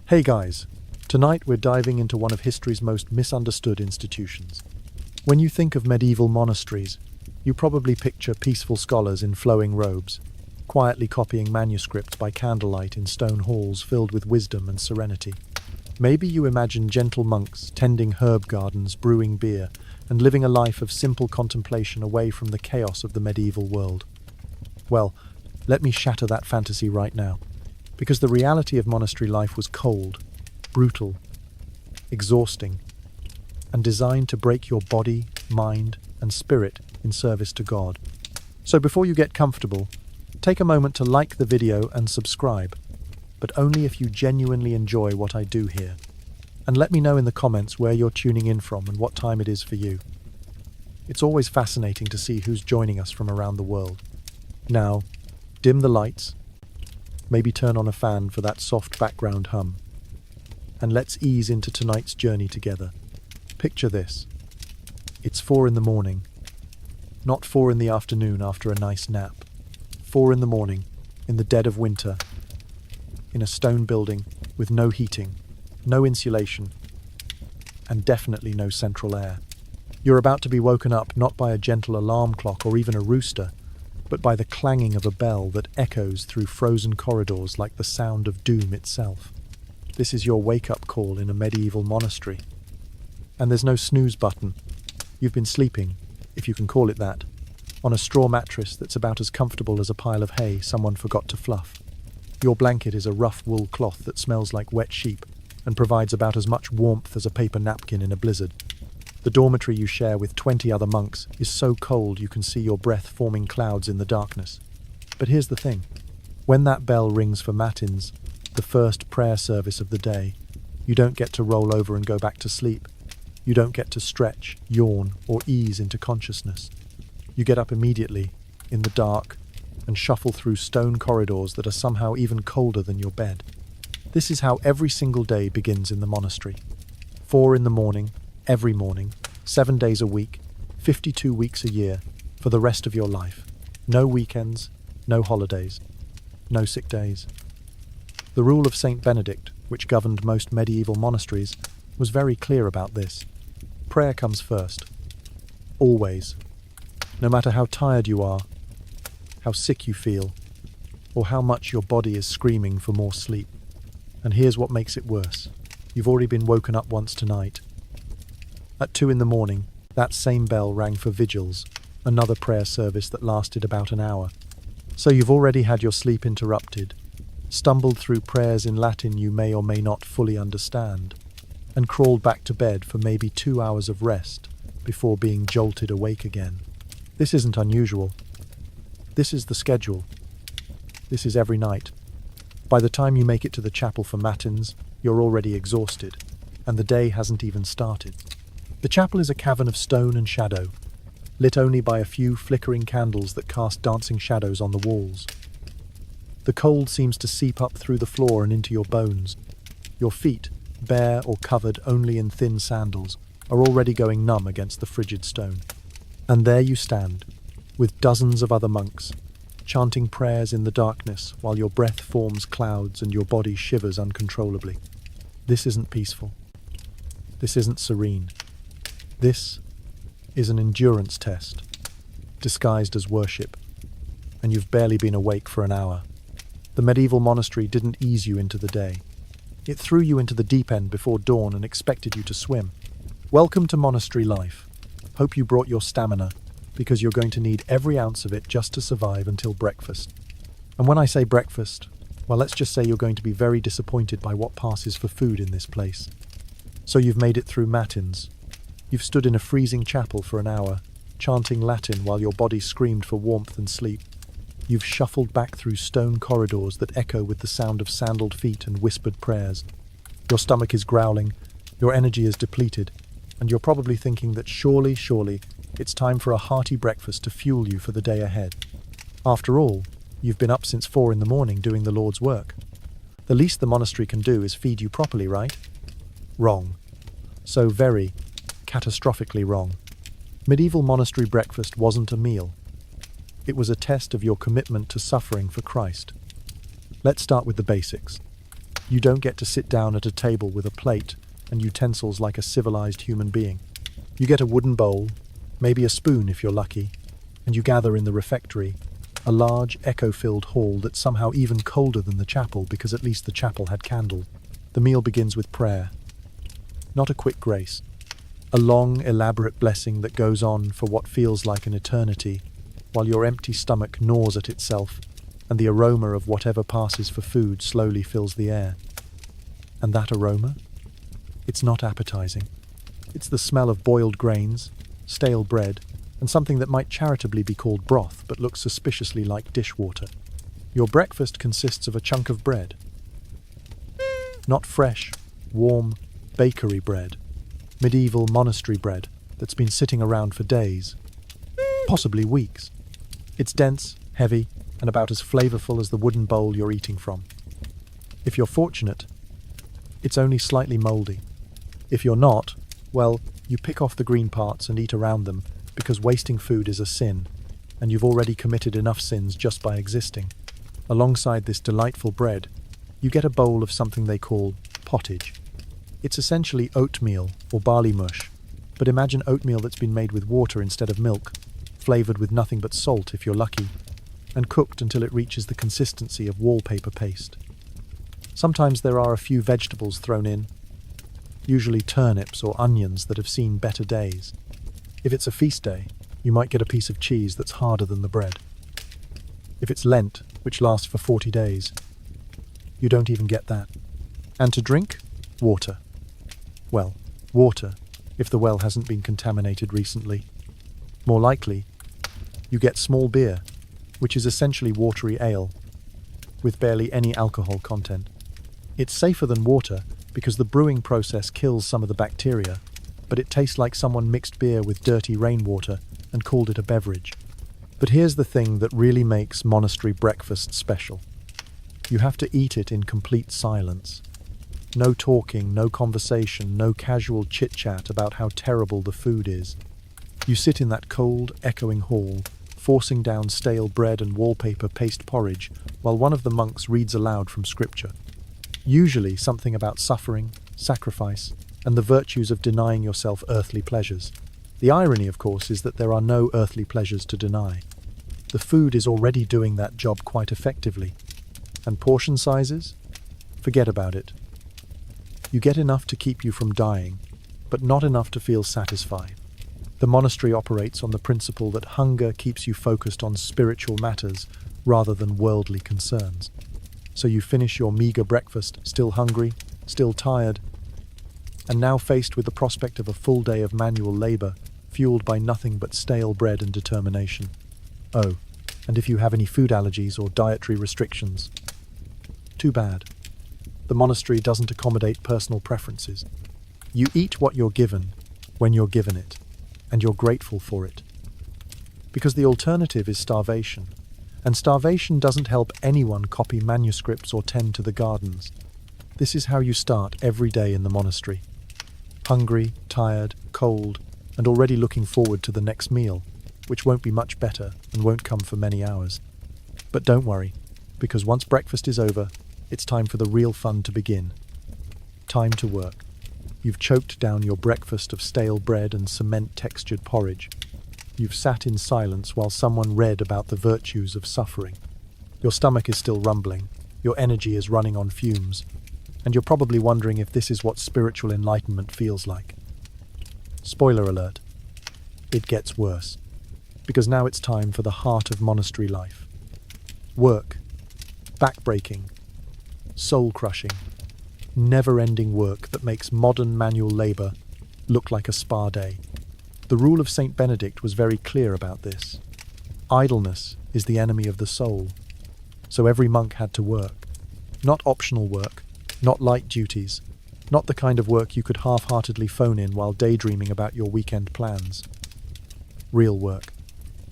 Hey guys, tonight we're diving into one of history's most misunderstood institutions. When you think of medieval monasteries, you probably picture peaceful scholars in flowing robes, quietly copying manuscripts by candlelight in stone halls filled with wisdom and serenity. Maybe you imagine gentle monks tending herb gardens, brewing beer, and living a life of simple contemplation away from the chaos of the medieval world. Well, let me shatter that fantasy right now. Because the reality of monastery life was cold, brutal, exhausting, and designed to break your body, mind, and spirit in service to God. So before you get comfortable, take a moment to like the video and subscribe, but only if you genuinely enjoy what I do here. And let me know in the comments where you're tuning in from and what time it is for you. It's always fascinating to see who's joining us from around the world. Now, dim the lights, maybe turn on a fan for that soft background hum, and let's ease into tonight's journey together. Picture this. It's 4 in the morning. Not 4 in the afternoon after a nice nap. 4 in the morning, in the dead of winter, in a stone building with no heating, no insulation, and definitely no central air. You're about to be woken up not by a gentle alarm clock or even a rooster, but by the clanging of a bell that echoes through frozen corridors like the sound of doom itself. This is your wake-up call in a medieval monastery. And there's no snooze button. You've been sleeping, if you can call it that, on a straw mattress that's about as comfortable as a pile of hay someone forgot to fluff. Your blanket is a rough wool cloth that smells like wet sheep and provides about as much warmth as a paper napkin in a blizzard. The dormitory you share with 20 other monks is so cold you can see your breath forming clouds in the darkness. But here's the thing. When that bell rings for matins, the first prayer service of the day, you don't get to roll over and go back to sleep. You don't get to stretch, yawn, or ease into consciousness. You get up immediately, in the dark, and shuffle through stone corridors that are somehow even colder than your bed. This is how every single day begins in the monastery. 4 in the morning, every morning, 7 days a week, 52 weeks a year, for the rest of your life. No weekends, no holidays, no sick days. The rule of Saint Benedict, which governed most medieval monasteries, was very clear about this. Prayer comes first. Always. No matter how tired you are, how sick you feel, or how much your body is screaming for more sleep. And here's what makes it worse. You've already been woken up once tonight. At 2 in the morning, that same bell rang for vigils, another prayer service that lasted about an hour. So you've already had your sleep interrupted, stumbled through prayers in Latin you may or may not fully understand, and crawled back to bed for maybe 2 hours of rest before being jolted awake again. This isn't unusual. This is the schedule. This is every night. By the time you make it to the chapel for matins, you're already exhausted, and the day hasn't even started. The chapel is a cavern of stone and shadow, lit only by a few flickering candles that cast dancing shadows on the walls. The cold seems to seep up through the floor and into your bones. Your feet, bare or covered only in thin sandals, are already going numb against the frigid stone. And there you stand, with dozens of other monks, chanting prayers in the darkness while your breath forms clouds and your body shivers uncontrollably. This isn't peaceful. This isn't serene. This is an endurance test, disguised as worship, and you've barely been awake for an hour. The medieval monastery didn't ease you into the day. It threw you into the deep end before dawn and expected you to swim. Welcome to monastery life. Hope you brought your stamina, because you're going to need every ounce of it just to survive until breakfast. And when I say breakfast, well, let's just say you're going to be very disappointed by what passes for food in this place. So you've made it through matins. You've stood in a freezing chapel for an hour, chanting Latin while your body screamed for warmth and sleep. You've shuffled back through stone corridors that echo with the sound of sandaled feet and whispered prayers. Your stomach is growling, your energy is depleted, and you're probably thinking that surely, it's time for a hearty breakfast to fuel you for the day ahead. After all, you've been up since 4 in the morning doing the Lord's work. The least the monastery can do is feed you properly, right? Wrong. So very, catastrophically wrong. Medieval monastery breakfast wasn't a meal. It was a test of your commitment to suffering for Christ. Let's start with the basics. You don't get to sit down at a table with a plate and utensils like a civilized human being. You get a wooden bowl, maybe a spoon if you're lucky, and you gather in the refectory, a large, echo-filled hall that's somehow even colder than the chapel because at least the chapel had candles. The meal begins with prayer. Not a quick grace. A long, elaborate blessing that goes on for what feels like an eternity, while your empty stomach gnaws at itself, and the aroma of whatever passes for food slowly fills the air. And that aroma? It's not appetizing. It's the smell of boiled grains, stale bread, and something that might charitably be called broth but looks suspiciously like dishwater. Your breakfast consists of a chunk of bread. Not fresh, warm, bakery bread. Medieval monastery bread that's been sitting around for days, possibly weeks. It's dense, heavy, and about as flavorful as the wooden bowl you're eating from. If you're fortunate, it's only slightly moldy. If you're not, well, you pick off the green parts and eat around them because wasting food is a sin, and you've already committed enough sins just by existing. Alongside this delightful bread, you get a bowl of something they call pottage. It's essentially oatmeal or barley mush, but imagine oatmeal that's been made with water instead of milk, flavored with nothing but salt if you're lucky, and cooked until it reaches the consistency of wallpaper paste. Sometimes there are a few vegetables thrown in, usually turnips or onions that have seen better days. If it's a feast day, you might get a piece of cheese that's harder than the bread. If it's Lent, which lasts for 40 days, you don't even get that. And to drink? Water. Well, water, if the well hasn't been contaminated recently. More likely, you get small beer, which is essentially watery ale, with barely any alcohol content. It's safer than water because the brewing process kills some of the bacteria, but it tastes like someone mixed beer with dirty rainwater and called it a beverage. But here's the thing that really makes monastery breakfast special. You have to eat it in complete silence. No talking, no conversation, no casual chit-chat about how terrible the food is. You sit in that cold, echoing hall, forcing down stale bread and wallpaper paste porridge while one of the monks reads aloud from scripture. Usually something about suffering, sacrifice, and the virtues of denying yourself earthly pleasures. The irony, of course, is that there are no earthly pleasures to deny. The food is already doing that job quite effectively. And portion sizes? Forget about it. You get enough to keep you from dying, but not enough to feel satisfied. The monastery operates on the principle that hunger keeps you focused on spiritual matters rather than worldly concerns. So you finish your meager breakfast, still hungry, still tired, and now faced with the prospect of a full day of manual labor, fueled by nothing but stale bread and determination. Oh, and if you have any food allergies or dietary restrictions, too bad. The monastery doesn't accommodate personal preferences. You eat what you're given, when you're given it, and you're grateful for it. Because the alternative is starvation, and starvation doesn't help anyone copy manuscripts or tend to the gardens. This is how you start every day in the monastery. Hungry, tired, cold, and already looking forward to the next meal, which won't be much better and won't come for many hours. But don't worry, because once breakfast is over, it's time for the real fun to begin. Time to work. You've choked down your breakfast of stale bread and cement-textured porridge. You've sat in silence while someone read about the virtues of suffering. Your stomach is still rumbling, your energy is running on fumes, and you're probably wondering if this is what spiritual enlightenment feels like. Spoiler alert. It gets worse. Because now it's time for the heart of monastery life. Work. Backbreaking. Soul-crushing. Never-ending work that makes modern manual labor look like a spa day. The rule of Saint Benedict was very clear about this. Idleness is the enemy of the soul. So every monk had to work. Not optional work, not light duties, not the kind of work you could half-heartedly phone in while daydreaming about your weekend plans. Real work.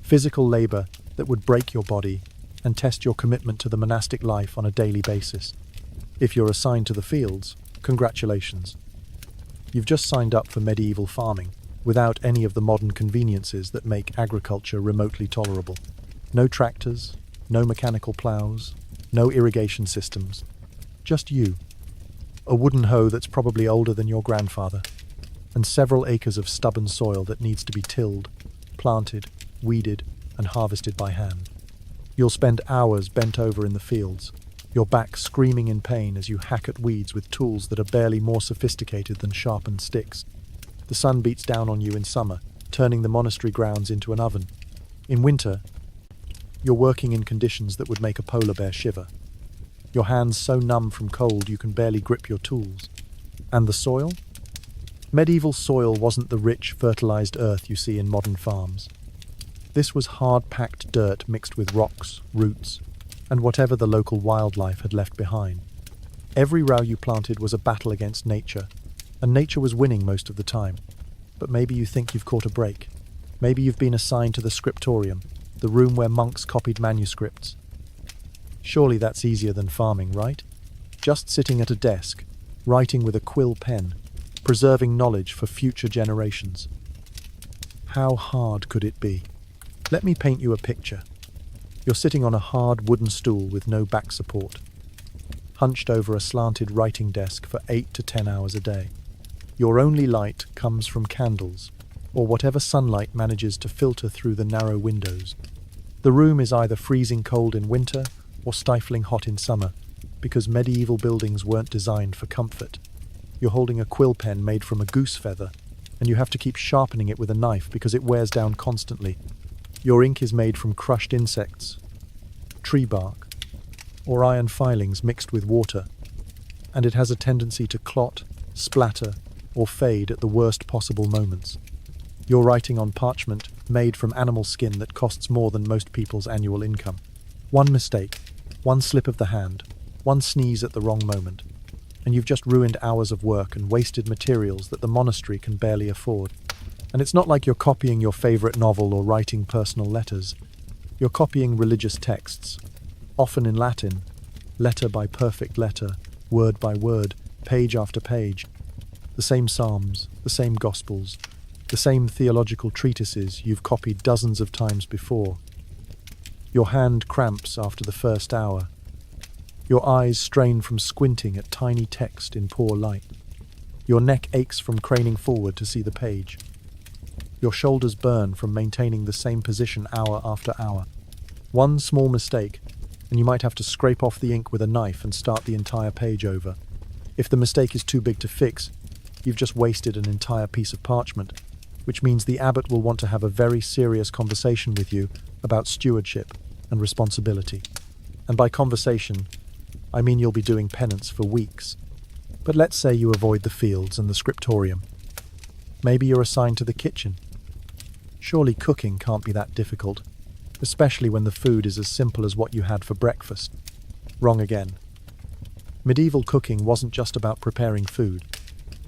Physical labor that would break your body and test your commitment to the monastic life on a daily basis. If you're assigned to the fields, congratulations. You've just signed up for medieval farming, without any of the modern conveniences that make agriculture remotely tolerable. No tractors, no mechanical plows, no irrigation systems. Just you, a wooden hoe that's probably older than your grandfather, and several acres of stubborn soil that needs to be tilled, planted, weeded, and harvested by hand. You'll spend hours bent over in the fields, your back screaming in pain as you hack at weeds with tools that are barely more sophisticated than sharpened sticks. The sun beats down on you in summer, turning the monastery grounds into an oven. In winter, you're working in conditions that would make a polar bear shiver. Your hands so numb from cold you can barely grip your tools. And the soil? Medieval soil wasn't the rich, fertilized earth you see in modern farms. This was hard-packed dirt mixed with rocks, roots, and whatever the local wildlife had left behind. Every row you planted was a battle against nature, and nature was winning most of the time. But maybe you think you've caught a break. Maybe you've been assigned to the scriptorium, the room where monks copied manuscripts. Surely that's easier than farming, right? Just sitting at a desk, writing with a quill pen, preserving knowledge for future generations. How hard could it be? Let me paint you a picture. You're sitting on a hard wooden stool with no back support, hunched over a slanted writing desk for 8 to 10 hours a day. Your only light comes from candles, or whatever sunlight manages to filter through the narrow windows. The room is either freezing cold in winter or stifling hot in summer, because medieval buildings weren't designed for comfort. You're holding a quill pen made from a goose feather, and you have to keep sharpening it with a knife because it wears down constantly. Your ink is made from crushed insects, tree bark, or iron filings mixed with water, and it has a tendency to clot, splatter, or fade at the worst possible moments. You're writing on parchment made from animal skin that costs more than most people's annual income. One mistake, one slip of the hand, one sneeze at the wrong moment, and you've just ruined hours of work and wasted materials that the monastery can barely afford. And it's not like you're copying your favorite novel or writing personal letters. You're copying religious texts, often in Latin, letter by perfect letter, word by word, page after page. The same psalms, the same gospels, the same theological treatises you've copied dozens of times before. Your hand cramps after the first hour. Your eyes strain from squinting at tiny text in poor light. Your neck aches from craning forward to see the page. Your shoulders burn from maintaining the same position hour after hour. One small mistake, and you might have to scrape off the ink with a knife and start the entire page over. If the mistake is too big to fix, you've just wasted an entire piece of parchment, which means the abbot will want to have a very serious conversation with you about stewardship and responsibility. And by conversation, I mean you'll be doing penance for weeks. But let's say you avoid the fields and the scriptorium. Maybe you're assigned to the kitchen. Surely cooking can't be that difficult, especially when the food is as simple as what you had for breakfast. Wrong again. Medieval cooking wasn't just about preparing food.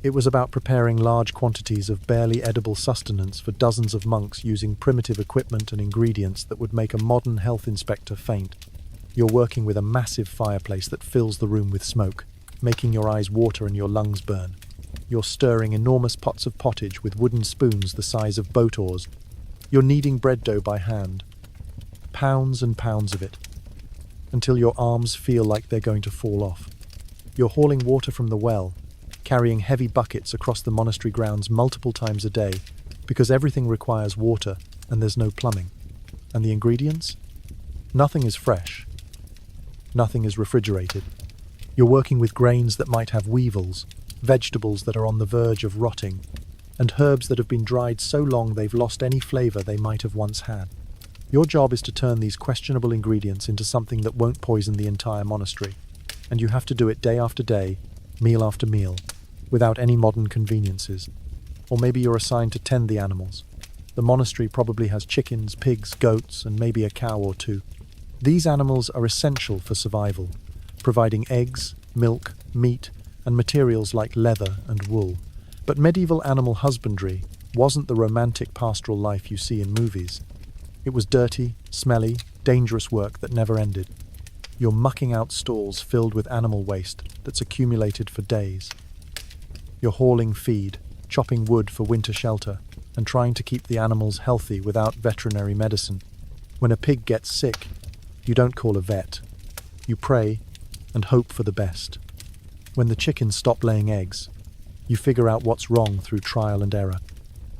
It was about preparing large quantities of barely edible sustenance for dozens of monks using primitive equipment and ingredients that would make a modern health inspector faint. You're working with a massive fireplace that fills the room with smoke, making your eyes water and your lungs burn. You're stirring enormous pots of pottage with wooden spoons the size of boat oars. You're kneading bread dough by hand, pounds and pounds of it, until your arms feel like they're going to fall off. You're hauling water from the well, carrying heavy buckets across the monastery grounds multiple times a day, because everything requires water and there's no plumbing. And the ingredients? Nothing is fresh. Nothing is refrigerated. You're working with grains that might have weevils, vegetables that are on the verge of rotting, and herbs that have been dried so long they've lost any flavor they might have once had. Your job is to turn these questionable ingredients into something that won't poison the entire monastery, and you have to do it day after day, meal after meal, without any modern conveniences. Or maybe you're assigned to tend the animals. The monastery probably has chickens, pigs, goats, and maybe a cow or two. These animals are essential for survival, providing eggs, milk, meat, and materials like leather and wool. But medieval animal husbandry wasn't the romantic pastoral life you see in movies. It was dirty, smelly, dangerous work that never ended. You're mucking out stalls filled with animal waste that's accumulated for days. You're hauling feed, chopping wood for winter shelter, and trying to keep the animals healthy without veterinary medicine. When a pig gets sick, you don't call a vet. You pray and hope for the best. When the chickens stop laying eggs, you figure out what's wrong through trial and error.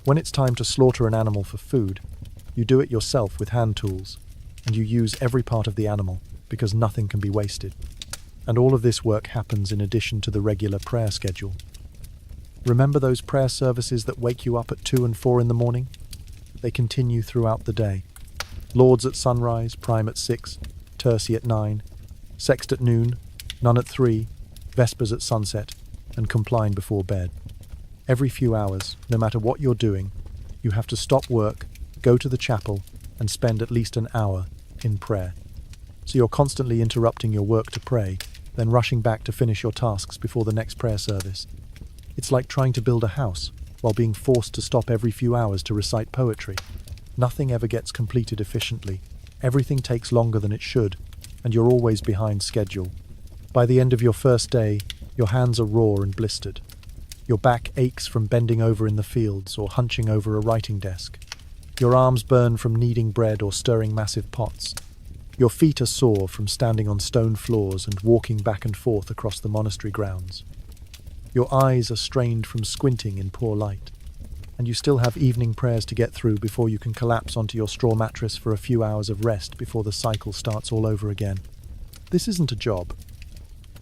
When it's time to slaughter an animal for food, you do it yourself with hand tools, and you use every part of the animal because nothing can be wasted. And all of this work happens in addition to the regular prayer schedule. Remember those prayer services that wake you up at 2 and 4 in the morning? They continue throughout the day. Lauds at sunrise, prime at 6, terci at 9, sext at noon, none at 3, vespers at sunset, and compline before bed. Every few hours, no matter what you're doing, you have to stop work, go to the chapel, and spend at least an hour in prayer. So you're constantly interrupting your work to pray, then rushing back to finish your tasks before the next prayer service. It's like trying to build a house while being forced to stop every few hours to recite poetry. Nothing ever gets completed efficiently. Everything takes longer than it should, and you're always behind schedule. By the end of your first day, your hands are raw and blistered. Your back aches from bending over in the fields or hunching over a writing desk. Your arms burn from kneading bread or stirring massive pots. Your feet are sore from standing on stone floors and walking back and forth across the monastery grounds. Your eyes are strained from squinting in poor light. And you still have evening prayers to get through before you can collapse onto your straw mattress for a few hours of rest before the cycle starts all over again. This isn't a job.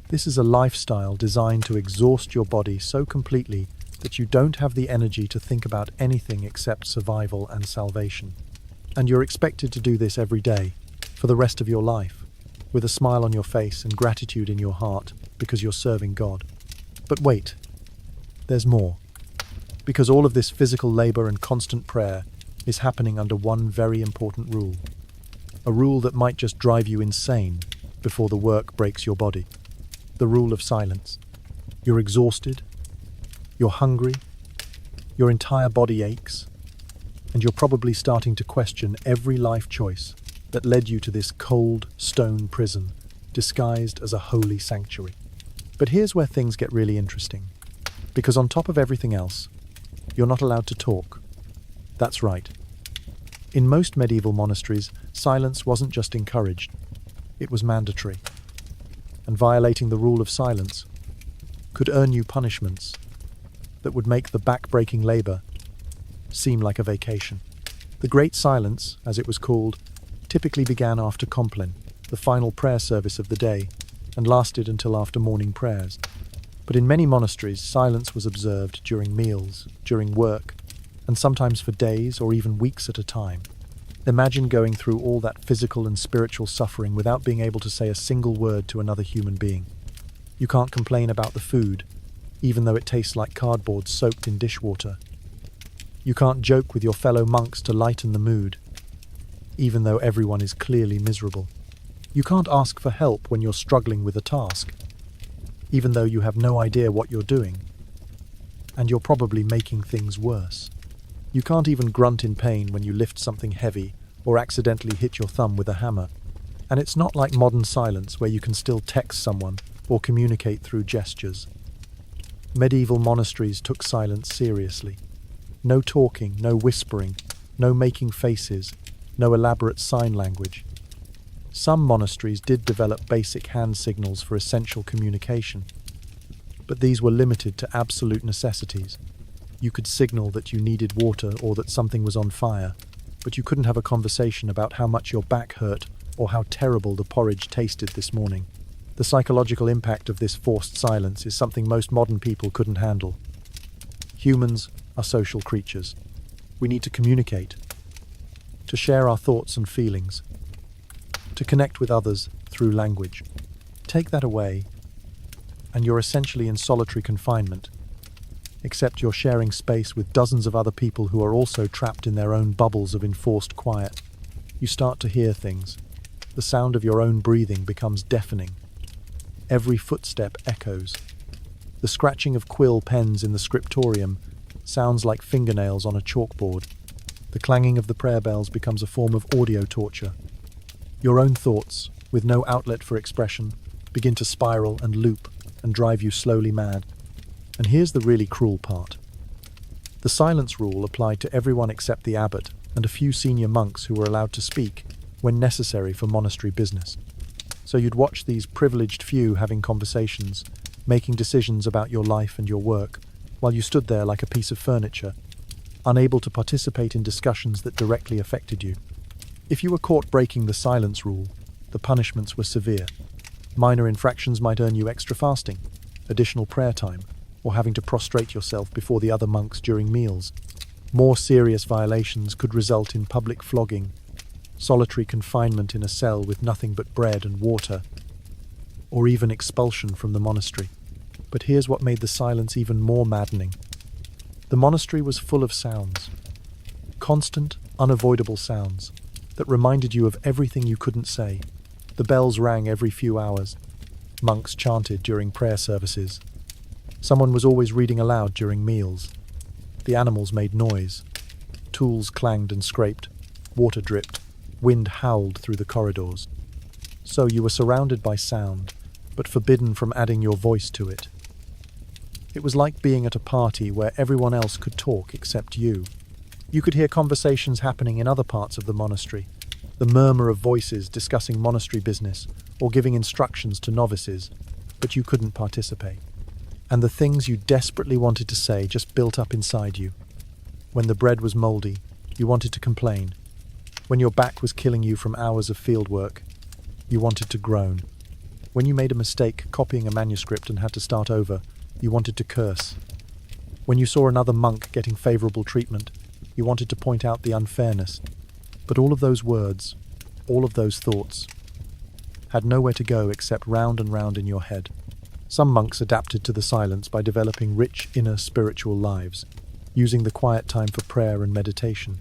This is a lifestyle designed to exhaust your body so completely that you don't have the energy to think about anything except survival and salvation. And you're expected to do this every day, for the rest of your life, with a smile on your face and gratitude in your heart because you're serving God. But wait, there's more. Because all of this physical labor and constant prayer is happening under one very important rule. A rule that might just drive you insane before the work breaks your body. The rule of silence. You're exhausted, you're hungry, your entire body aches, and you're probably starting to question every life choice that led you to this cold stone prison disguised as a holy sanctuary. But here's where things get really interesting. Because on top of everything else, you're not allowed to talk. That's right. In most medieval monasteries, silence wasn't just encouraged, it was mandatory. And violating the rule of silence could earn you punishments that would make the back-breaking labor seem like a vacation. The Great Silence, as it was called, typically began after Compline, the final prayer service of the day, and lasted until after morning prayers. But in many monasteries, silence was observed during meals, during work, and sometimes for days or even weeks at a time. Imagine going through all that physical and spiritual suffering without being able to say a single word to another human being. You can't complain about the food, even though it tastes like cardboard soaked in dishwater. You can't joke with your fellow monks to lighten the mood, even though everyone is clearly miserable. You can't ask for help when you're struggling with a task, even though you have no idea what you're doing, and you're probably making things worse. You can't even grunt in pain when you lift something heavy or accidentally hit your thumb with a hammer. And it's not like modern silence where you can still text someone or communicate through gestures. Medieval monasteries took silence seriously. No talking, no whispering, no making faces, no elaborate sign language. Some monasteries did develop basic hand signals for essential communication, but these were limited to absolute necessities. You could signal that you needed water or that something was on fire, but you couldn't have a conversation about how much your back hurt or how terrible the porridge tasted this morning. The psychological impact of this forced silence is something most modern people couldn't handle. Humans are social creatures. We need to communicate, to share our thoughts and feelings, to connect with others through language. Take that away, and you're essentially in solitary confinement, except you're sharing space with dozens of other people who are also trapped in their own bubbles of enforced quiet. You start to hear things. The sound of your own breathing becomes deafening. Every footstep echoes. The scratching of quill pens in the scriptorium sounds like fingernails on a chalkboard. The clanging of the prayer bells becomes a form of audio torture. Your own thoughts, with no outlet for expression, begin to spiral and loop and drive you slowly mad. And here's the really cruel part. The silence rule applied to everyone except the abbot and a few senior monks who were allowed to speak when necessary for monastery business. So you'd watch these privileged few having conversations, making decisions about your life and your work, while you stood there like a piece of furniture, unable to participate in discussions that directly affected you. If you were caught breaking the silence rule, the punishments were severe. Minor infractions might earn you extra fasting, additional prayer time, or having to prostrate yourself before the other monks during meals. More serious violations could result in public flogging, solitary confinement in a cell with nothing but bread and water, or even expulsion from the monastery. But here's what made the silence even more maddening. The monastery was full of sounds. Constant, unavoidable sounds that reminded you of everything you couldn't say. The bells rang every few hours. Monks chanted during prayer services. Someone was always reading aloud during meals. The animals made noise. Tools clanged and scraped. Water dripped. Wind howled through the corridors. So you were surrounded by sound, but forbidden from adding your voice to it. It was like being at a party where everyone else could talk except you. You could hear conversations happening in other parts of the monastery, the murmur of voices discussing monastery business or giving instructions to novices, but you couldn't participate. And the things you desperately wanted to say just built up inside you. When the bread was mouldy, you wanted to complain. When your back was killing you from hours of field work, you wanted to groan. When you made a mistake copying a manuscript and had to start over, you wanted to curse. When you saw another monk getting favorable treatment, you wanted to point out the unfairness. But all of those words, all of those thoughts, had nowhere to go except round and round in your head. Some monks adapted to the silence by developing rich inner spiritual lives, using the quiet time for prayer and meditation.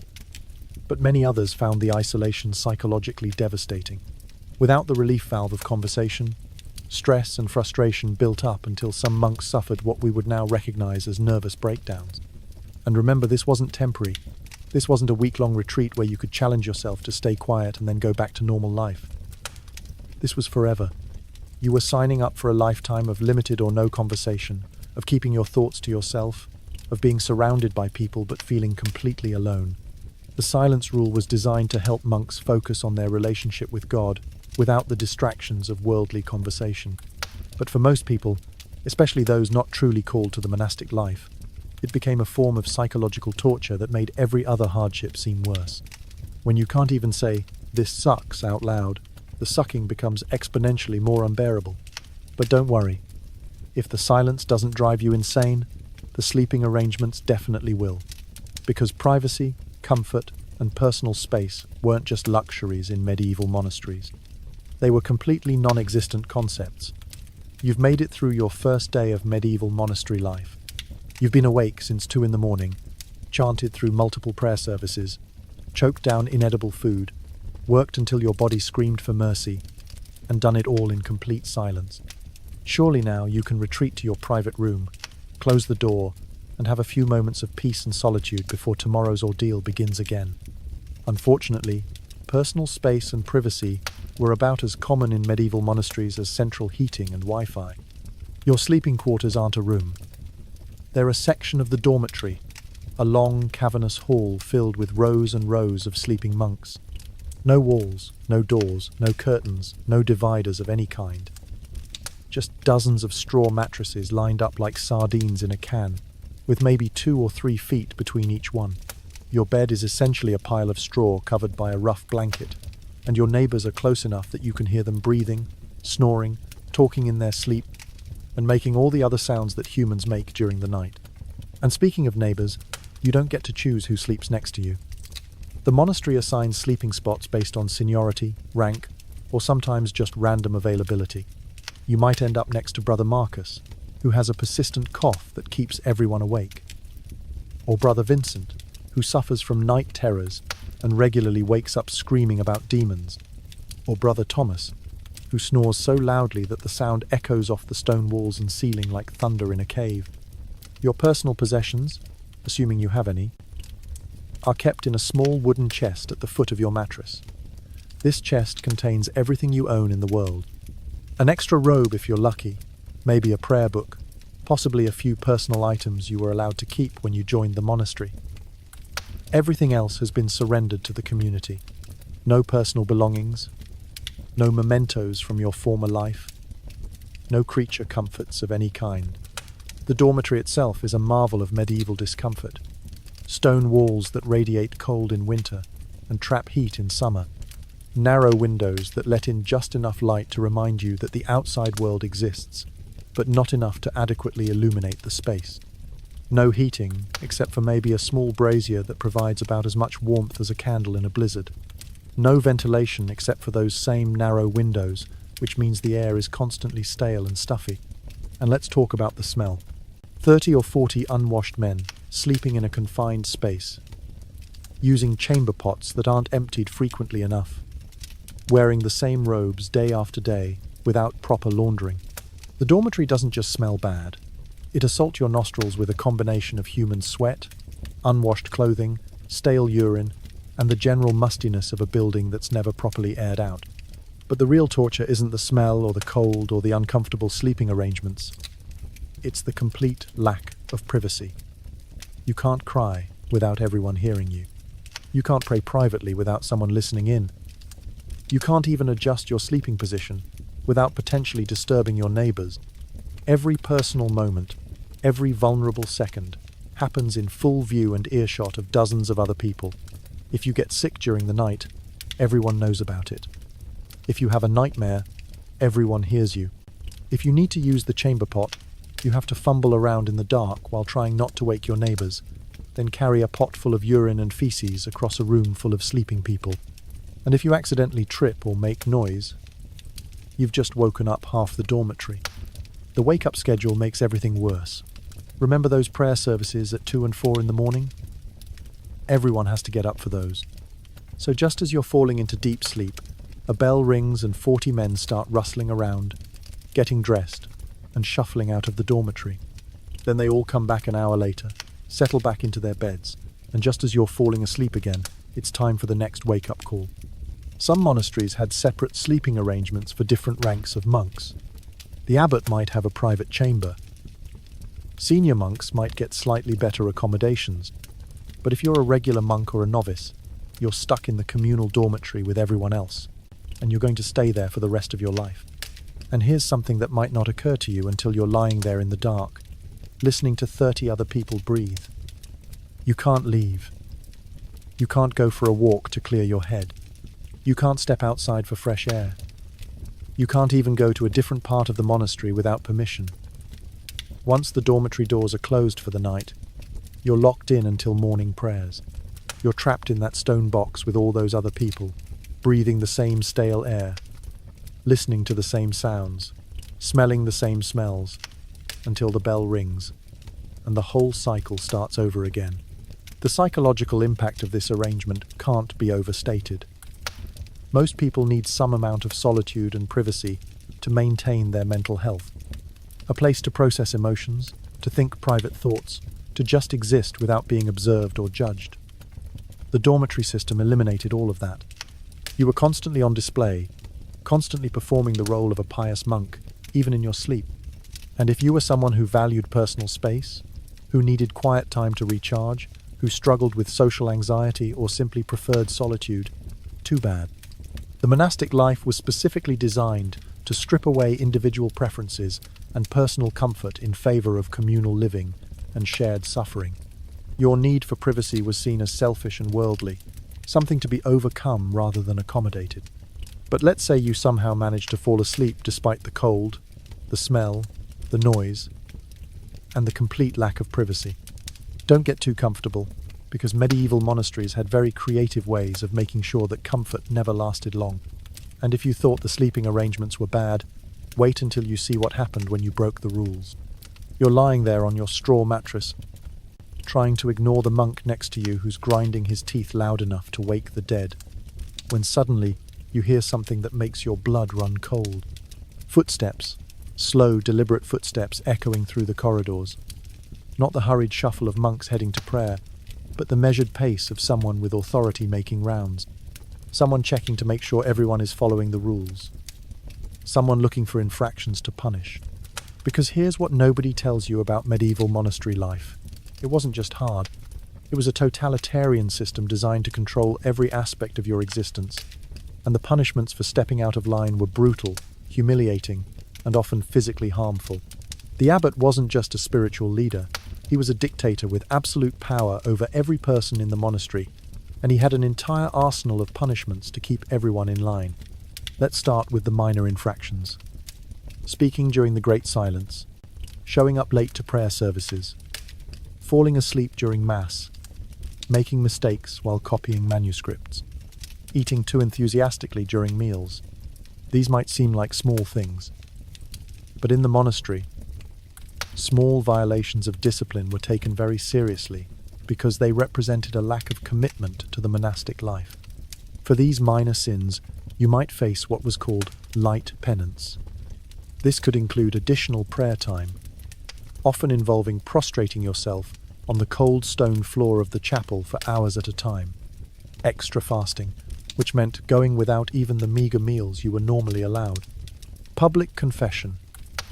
But many others found the isolation psychologically devastating. Without the relief valve of conversation, stress and frustration built up until some monks suffered what we would now recognize as nervous breakdowns. And remember, this wasn't temporary. This wasn't a week-long retreat where you could challenge yourself to stay quiet and then go back to normal life. This was forever. You were signing up for a lifetime of limited or no conversation, of keeping your thoughts to yourself, of being surrounded by people but feeling completely alone. The silence rule was designed to help monks focus on their relationship with God without the distractions of worldly conversation. But for most people, especially those not truly called to the monastic life, it became a form of psychological torture that made every other hardship seem worse. When you can't even say, "This sucks," out loud, the sucking becomes exponentially more unbearable. But don't worry. If the silence doesn't drive you insane, the sleeping arrangements definitely will. Because privacy, comfort, and personal space weren't just luxuries in medieval monasteries. They were completely non-existent concepts. You've made it through your first day of medieval monastery life. You've been awake since 2 a.m, chanted through multiple prayer services, choked down inedible food, worked until your body screamed for mercy, and done it all in complete silence. Surely now you can retreat to your private room, close the door, and have a few moments of peace and solitude before tomorrow's ordeal begins again. Unfortunately, personal space and privacy were about as common in medieval monasteries as central heating and Wi-Fi. Your sleeping quarters aren't a room. They're a section of the dormitory, a long, cavernous hall filled with rows and rows of sleeping monks. No walls, no doors, no curtains, no dividers of any kind. Just dozens of straw mattresses lined up like sardines in a can, with maybe 2 or 3 feet between each one. Your bed is essentially a pile of straw covered by a rough blanket, and your neighbors are close enough that you can hear them breathing, snoring, talking in their sleep, and making all the other sounds that humans make during the night. And speaking of neighbors, you don't get to choose who sleeps next to you. The monastery assigns sleeping spots based on seniority, rank, or sometimes just random availability. You might end up next to Brother Marcus, who has a persistent cough that keeps everyone awake. Or Brother Vincent, who suffers from night terrors and regularly wakes up screaming about demons. Or Brother Thomas, who snores so loudly that the sound echoes off the stone walls and ceiling like thunder in a cave. Your personal possessions, assuming you have any, are kept in a small wooden chest at the foot of your mattress. This chest contains everything you own in the world. An extra robe if you're lucky, maybe a prayer book, possibly a few personal items you were allowed to keep when you joined the monastery. Everything else has been surrendered to the community. No personal belongings, no mementos from your former life, no creature comforts of any kind. The dormitory itself is a marvel of medieval discomfort. Stone walls that radiate cold in winter and trap heat in summer. Narrow windows that let in just enough light to remind you that the outside world exists, but not enough to adequately illuminate the space. No heating, except for maybe a small brazier that provides about as much warmth as a candle in a blizzard. No ventilation except for those same narrow windows, which means the air is constantly stale and stuffy. And let's talk about the smell. 30 or 40 unwashed men, sleeping in a confined space, using chamber pots that aren't emptied frequently enough, wearing the same robes day after day without proper laundering. The dormitory doesn't just smell bad. It assaults your nostrils with a combination of human sweat, unwashed clothing, stale urine, and the general mustiness of a building that's never properly aired out. But the real torture isn't the smell or the cold or the uncomfortable sleeping arrangements. It's the complete lack of privacy. You can't cry without everyone hearing you. You can't pray privately without someone listening in. You can't even adjust your sleeping position without potentially disturbing your neighbors. Every personal moment, every vulnerable second, happens in full view and earshot of dozens of other people. If you get sick during the night, everyone knows about it. If you have a nightmare, everyone hears you. If you need to use the chamber pot, you have to fumble around in the dark while trying not to wake your neighbors, then carry a pot full of urine and feces across a room full of sleeping people. And if you accidentally trip or make noise, you've just woken up half the dormitory. The wake-up schedule makes everything worse. Remember those prayer services at 2 and 4 in the morning? Everyone has to get up for those. So just as you're falling into deep sleep, a bell rings and 40 men start rustling around, getting dressed, and shuffling out of the dormitory. Then they all come back an hour later, settle back into their beds, and just as you're falling asleep again, it's time for the next wake-up call. Some monasteries had separate sleeping arrangements for different ranks of monks. The abbot might have a private chamber. Senior monks might get slightly better accommodations, but if you're a regular monk or a novice, you're stuck in the communal dormitory with everyone else, and you're going to stay there for the rest of your life. And here's something that might not occur to you until you're lying there in the dark, listening to 30 other people breathe. You can't leave. You can't go for a walk to clear your head. You can't step outside for fresh air. You can't even go to a different part of the monastery without permission. Once the dormitory doors are closed for the night, you're locked in until morning prayers. You're trapped in that stone box with all those other people, breathing the same stale air, listening to the same sounds, smelling the same smells, until the bell rings, and the whole cycle starts over again. The psychological impact of this arrangement can't be overstated. Most people need some amount of solitude and privacy to maintain their mental health. A place to process emotions, to think private thoughts, to just exist without being observed or judged. The dormitory system eliminated all of that. You were constantly on display, constantly performing the role of a pious monk, even in your sleep. And if you were someone who valued personal space, who needed quiet time to recharge, who struggled with social anxiety or simply preferred solitude, too bad. The monastic life was specifically designed to strip away individual preferences and personal comfort in favor of communal living and shared suffering. Your need for privacy was seen as selfish and worldly, something to be overcome rather than accommodated. But let's say you somehow managed to fall asleep despite the cold, the smell, the noise, and the complete lack of privacy. Don't get too comfortable, because medieval monasteries had very creative ways of making sure that comfort never lasted long. And if you thought the sleeping arrangements were bad, wait until you see what happened when you broke the rules. You're lying there on your straw mattress, trying to ignore the monk next to you who's grinding his teeth loud enough to wake the dead, when suddenly you hear something that makes your blood run cold. Footsteps, slow, deliberate footsteps echoing through the corridors. Not the hurried shuffle of monks heading to prayer, but the measured pace of someone with authority making rounds. Someone checking to make sure everyone is following the rules. Someone looking for infractions to punish. Because here's what nobody tells you about medieval monastery life. It wasn't just hard. It was a totalitarian system designed to control every aspect of your existence. And the punishments for stepping out of line were brutal, humiliating, and often physically harmful. The abbot wasn't just a spiritual leader, he was a dictator with absolute power over every person in the monastery, and he had an entire arsenal of punishments to keep everyone in line. Let's start with the minor infractions. Speaking during the Great Silence, showing up late to prayer services, falling asleep during Mass, making mistakes while copying manuscripts, eating too enthusiastically during meals. These might seem like small things, but in the monastery, small violations of discipline were taken very seriously because they represented a lack of commitment to the monastic life. For these minor sins, you might face what was called light penance. This could include additional prayer time, often involving prostrating yourself on the cold stone floor of the chapel for hours at a time, extra fasting, which meant going without even the meager meals you were normally allowed, public confession,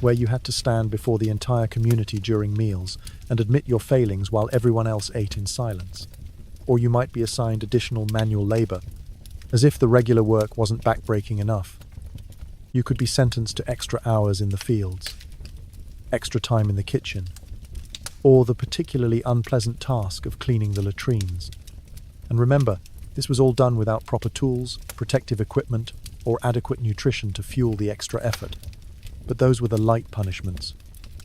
where you had to stand before the entire community during meals and admit your failings while everyone else ate in silence. Or you might be assigned additional manual labor, as if the regular work wasn't backbreaking enough. You could be sentenced to extra hours in the fields, extra time in the kitchen, or the particularly unpleasant task of cleaning the latrines. And remember, this was all done without proper tools, protective equipment, or adequate nutrition to fuel the extra effort. But those were the light punishments.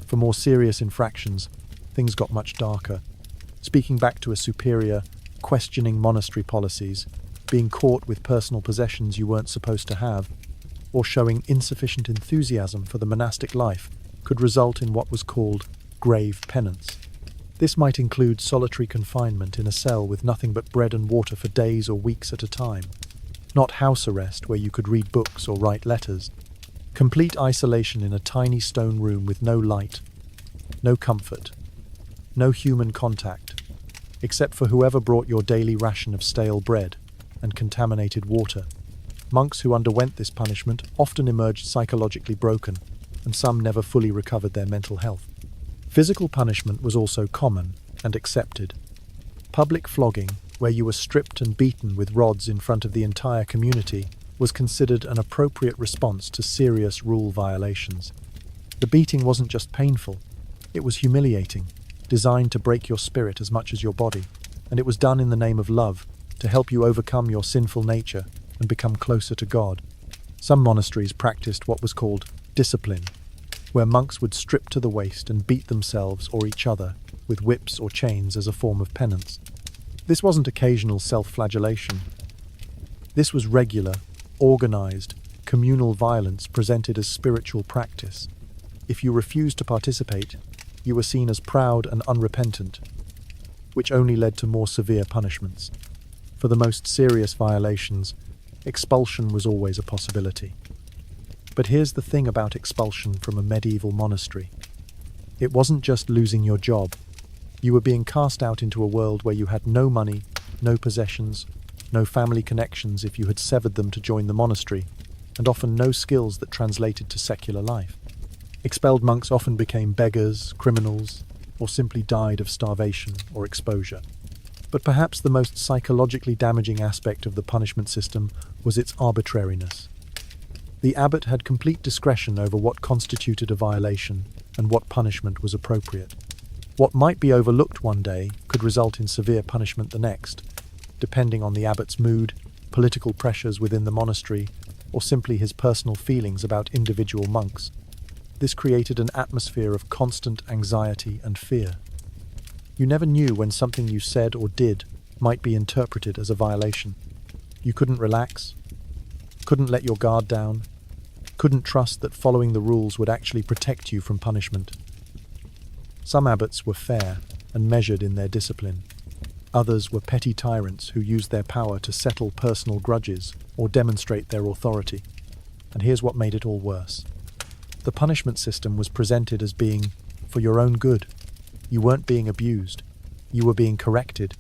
For more serious infractions, things got much darker. Speaking back to a superior, questioning monastery policies, being caught with personal possessions you weren't supposed to have, or showing insufficient enthusiasm for the monastic life could result in what was called grave penance. This might include solitary confinement in a cell with nothing but bread and water for days or weeks at a time. Not house arrest where you could read books or write letters. Complete isolation in a tiny stone room with no light, no comfort, no human contact, except for whoever brought your daily ration of stale bread and contaminated water. Monks who underwent this punishment often emerged psychologically broken, and some never fully recovered their mental health. Physical punishment was also common and accepted. Public flogging, where you were stripped and beaten with rods in front of the entire community, was considered an appropriate response to serious rule violations. The beating wasn't just painful, it was humiliating, designed to break your spirit as much as your body, and it was done in the name of love, to help you overcome your sinful nature and become closer to God. Some monasteries practiced what was called discipline, where monks would strip to the waist and beat themselves or each other with whips or chains as a form of penance. This wasn't occasional self-flagellation. This was regular, organized, communal violence presented as spiritual practice. If you refused to participate, you were seen as proud and unrepentant, which only led to more severe punishments. For the most serious violations, expulsion was always a possibility. But here's the thing about expulsion from a medieval monastery. It wasn't just losing your job. You were being cast out into a world where you had no money, no possessions, no family connections if you had severed them to join the monastery, and often no skills that translated to secular life. Expelled monks often became beggars, criminals, or simply died of starvation or exposure. But perhaps the most psychologically damaging aspect of the punishment system was its arbitrariness. The abbot had complete discretion over what constituted a violation and what punishment was appropriate. What might be overlooked one day could result in severe punishment the next, depending on the abbot's mood, political pressures within the monastery, or simply his personal feelings about individual monks. This created an atmosphere of constant anxiety and fear. You never knew when something you said or did might be interpreted as a violation. You couldn't relax, couldn't let your guard down, couldn't trust that following the rules would actually protect you from punishment. Some abbots were fair and measured in their discipline. Others were petty tyrants who used their power to settle personal grudges or demonstrate their authority. And here's what made it all worse. The punishment system was presented as being for your own good. You weren't being abused. You were being corrected.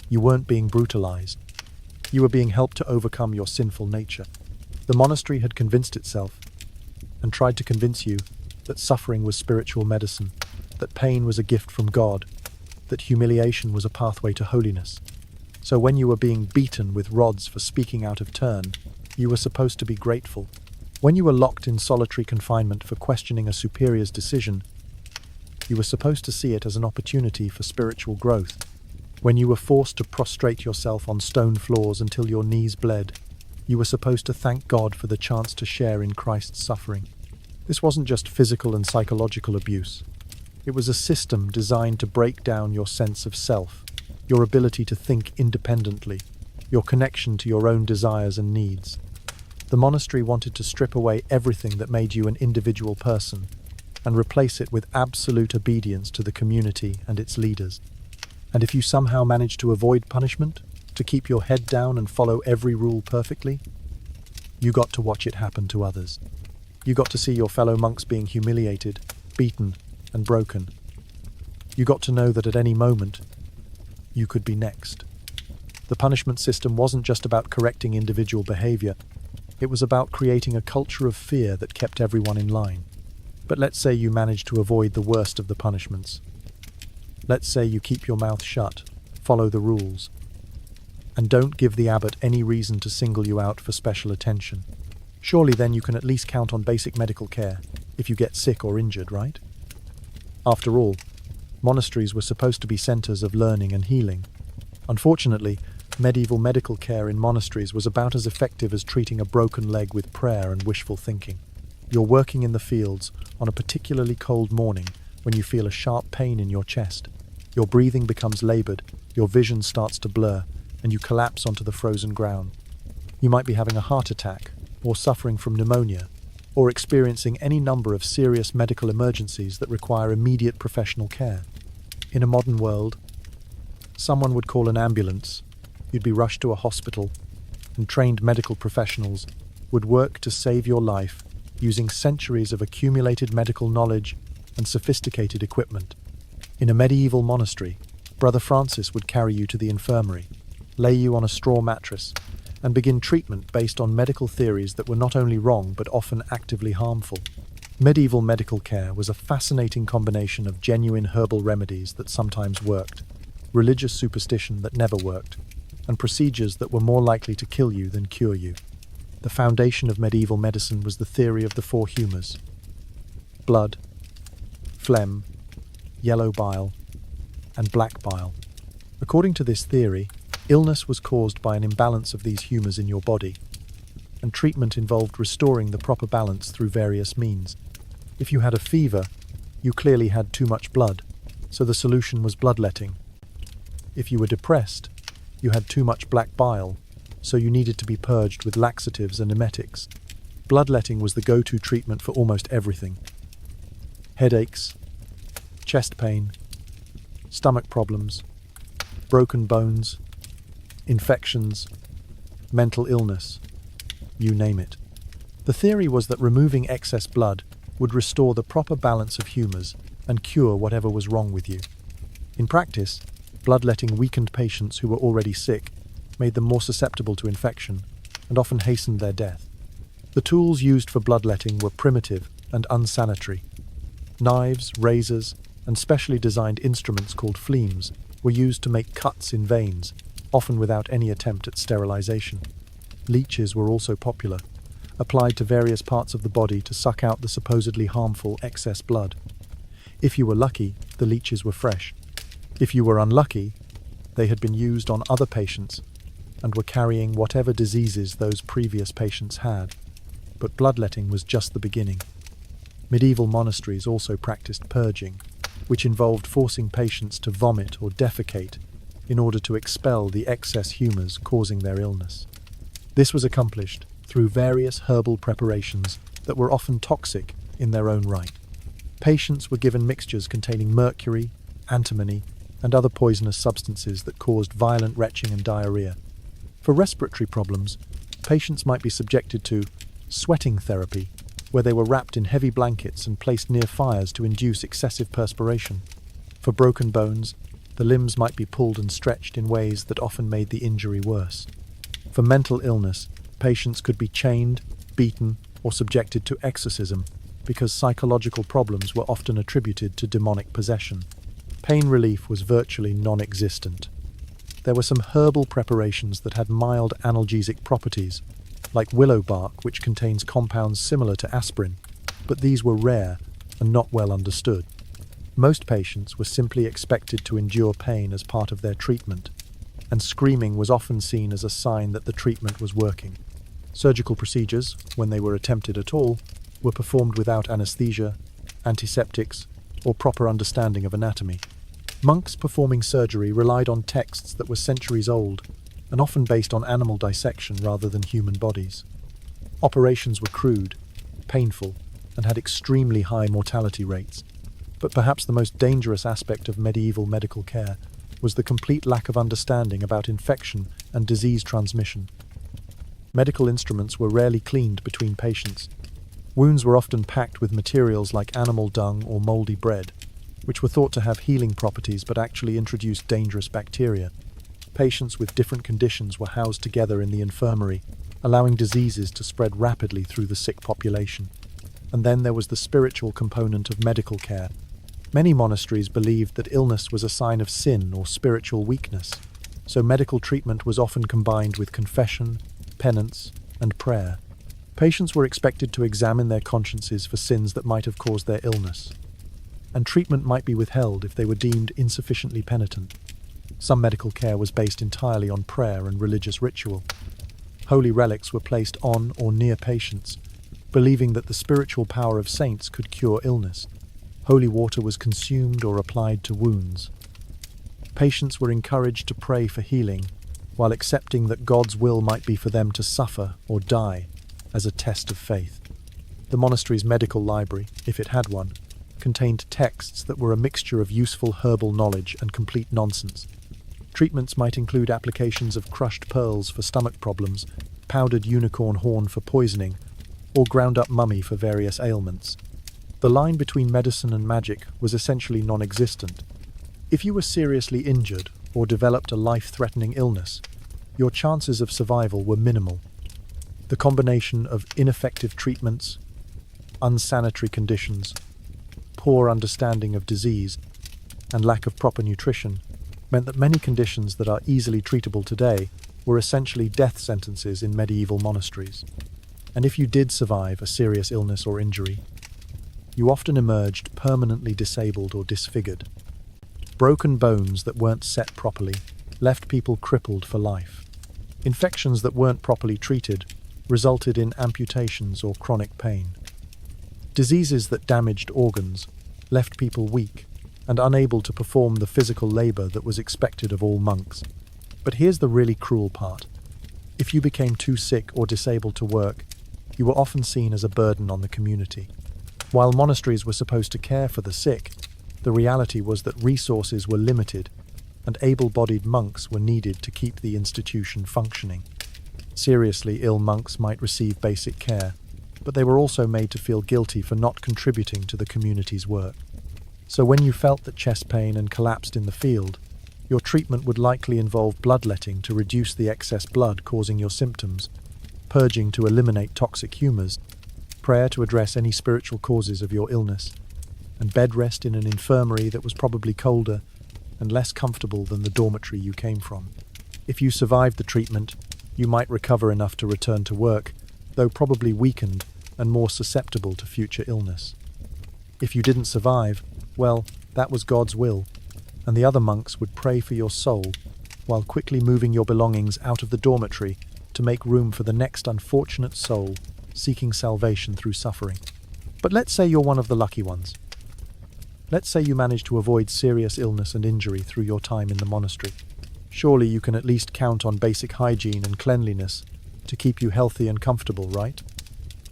You weren't being brutalized. You were being helped to overcome your sinful nature. The monastery had convinced itself and tried to convince you that suffering was spiritual medicine, that pain was a gift from God, that humiliation was a pathway to holiness. So when you were being beaten with rods for speaking out of turn, you were supposed to be grateful. When you were locked in solitary confinement for questioning a superior's decision, you were supposed to see it as an opportunity for spiritual growth. When you were forced to prostrate yourself on stone floors until your knees bled, you were supposed to thank God for the chance to share in Christ's suffering. This wasn't just physical and psychological abuse. It was a system designed to break down your sense of self, your ability to think independently, your connection to your own desires and needs. The monastery wanted to strip away everything that made you an individual person and replace it with absolute obedience to the community and its leaders. And if you somehow managed to avoid punishment, to keep your head down and follow every rule perfectly, you got to watch it happen to others. You got to see your fellow monks being humiliated, beaten, and broken. You got to know that at any moment, you could be next. The punishment system wasn't just about correcting individual behavior, it was about creating a culture of fear that kept everyone in line. But let's say you managed to avoid the worst of the punishments. Let's say you keep your mouth shut, follow the rules, and don't give the abbot any reason to single you out for special attention. Surely then you can at least count on basic medical care if you get sick or injured, right? After all, monasteries were supposed to be centers of learning and healing. Unfortunately, medieval medical care in monasteries was about as effective as treating a broken leg with prayer and wishful thinking. You're working in the fields on a particularly cold morning when you feel a sharp pain in your chest. Your breathing becomes labored, your vision starts to blur, and you collapse onto the frozen ground. You might be having a heart attack, or suffering from pneumonia, or experiencing any number of serious medical emergencies that require immediate professional care. In a modern world, someone would call an ambulance, you'd be rushed to a hospital, and trained medical professionals would work to save your life using centuries of accumulated medical knowledge and sophisticated equipment. In a medieval monastery, Brother Francis would carry you to the infirmary, lay you on a straw mattress, and begin treatment based on medical theories that were not only wrong but often actively harmful. Medieval medical care was a fascinating combination of genuine herbal remedies that sometimes worked, religious superstition that never worked, and procedures that were more likely to kill you than cure you. The foundation of medieval medicine was the theory of the four humours: blood, phlegm, yellow bile, and black bile. According to this theory, illness was caused by an imbalance of these humours in your body, and treatment involved restoring the proper balance through various means. If you had a fever, you clearly had too much blood, so the solution was bloodletting. If you were depressed, you had too much black bile, so you needed to be purged with laxatives and emetics. Bloodletting was the go-to treatment for almost everything: headaches, chest pain, stomach problems, broken bones, infections, mental illness, you name it. The theory was that removing excess blood would restore the proper balance of humours and cure whatever was wrong with you. In practice, bloodletting weakened patients who were already sick, made them more susceptible to infection, and often hastened their death. The tools used for bloodletting were primitive and unsanitary. Knives, razors, and specially designed instruments called phlemes were used to make cuts in veins, often without any attempt at sterilization. Leeches were also popular, applied to various parts of the body to suck out the supposedly harmful excess blood. If you were lucky, the leeches were fresh. If you were unlucky, they had been used on other patients and were carrying whatever diseases those previous patients had. But bloodletting was just the beginning. Medieval monasteries also practiced purging, which involved forcing patients to vomit or defecate in order to expel the excess humours causing their illness. This was accomplished through various herbal preparations that were often toxic in their own right. Patients were given mixtures containing mercury, antimony, and other poisonous substances that caused violent retching and diarrhea. For respiratory problems, patients might be subjected to sweating therapy, where they were wrapped in heavy blankets and placed near fires to induce excessive perspiration. For broken bones, the limbs might be pulled and stretched in ways that often made the injury worse. For mental illness, patients could be chained, beaten, or subjected to exorcism because psychological problems were often attributed to demonic possession. Pain relief was virtually non-existent. There were some herbal preparations that had mild analgesic properties, like willow bark, which contains compounds similar to aspirin, but these were rare and not well understood. Most patients were simply expected to endure pain as part of their treatment, and screaming was often seen as a sign that the treatment was working. Surgical procedures, when they were attempted at all, were performed without anesthesia, antiseptics, or proper understanding of anatomy. Monks performing surgery relied on texts that were centuries old and often based on animal dissection rather than human bodies. Operations were crude, painful, and had extremely high mortality rates. But perhaps the most dangerous aspect of medieval medical care was the complete lack of understanding about infection and disease transmission. Medical instruments were rarely cleaned between patients. Wounds were often packed with materials like animal dung or moldy bread, which were thought to have healing properties but actually introduced dangerous bacteria. Patients with different conditions were housed together in the infirmary, allowing diseases to spread rapidly through the sick population. And then there was the spiritual component of medical care. Many monasteries believed that illness was a sign of sin or spiritual weakness, so medical treatment was often combined with confession, penance, and prayer. Patients were expected to examine their consciences for sins that might have caused their illness, and treatment might be withheld if they were deemed insufficiently penitent. Some medical care was based entirely on prayer and religious ritual. Holy relics were placed on or near patients, believing that the spiritual power of saints could cure illness. Holy water was consumed or applied to wounds. Patients were encouraged to pray for healing, while accepting that God's will might be for them to suffer or die as a test of faith. The monastery's medical library, if it had one, contained texts that were a mixture of useful herbal knowledge and complete nonsense. Treatments might include applications of crushed pearls for stomach problems, powdered unicorn horn for poisoning, or ground-up mummy for various ailments. The line between medicine and magic was essentially non-existent. If you were seriously injured or developed a life-threatening illness, your chances of survival were minimal. The combination of ineffective treatments, unsanitary conditions, poor understanding of disease, and lack of proper nutrition meant that many conditions that are easily treatable today were essentially death sentences in medieval monasteries. And if you did survive a serious illness or injury, you often emerged permanently disabled or disfigured. Broken bones that weren't set properly left people crippled for life. Infections that weren't properly treated resulted in amputations or chronic pain. Diseases that damaged organs left people weak and unable to perform the physical labor that was expected of all monks. But here's the really cruel part. If you became too sick or disabled to work, you were often seen as a burden on the community. While monasteries were supposed to care for the sick, the reality was that resources were limited and able-bodied monks were needed to keep the institution functioning. Seriously ill monks might receive basic care, but they were also made to feel guilty for not contributing to the community's work. So when you felt that chest pain and collapsed in the field, your treatment would likely involve bloodletting to reduce the excess blood causing your symptoms, purging to eliminate toxic humors, prayer to address any spiritual causes of your illness, and bed rest in an infirmary that was probably colder and less comfortable than the dormitory you came from. If you survived the treatment, you might recover enough to return to work, though probably weakened and more susceptible to future illness. If you didn't survive, well, that was God's will, and the other monks would pray for your soul while quickly moving your belongings out of the dormitory to make room for the next unfortunate soul seeking salvation through suffering. But let's say you're one of the lucky ones. Let's say you managed to avoid serious illness and injury through your time in the monastery. Surely you can at least count on basic hygiene and cleanliness to keep you healthy and comfortable, right?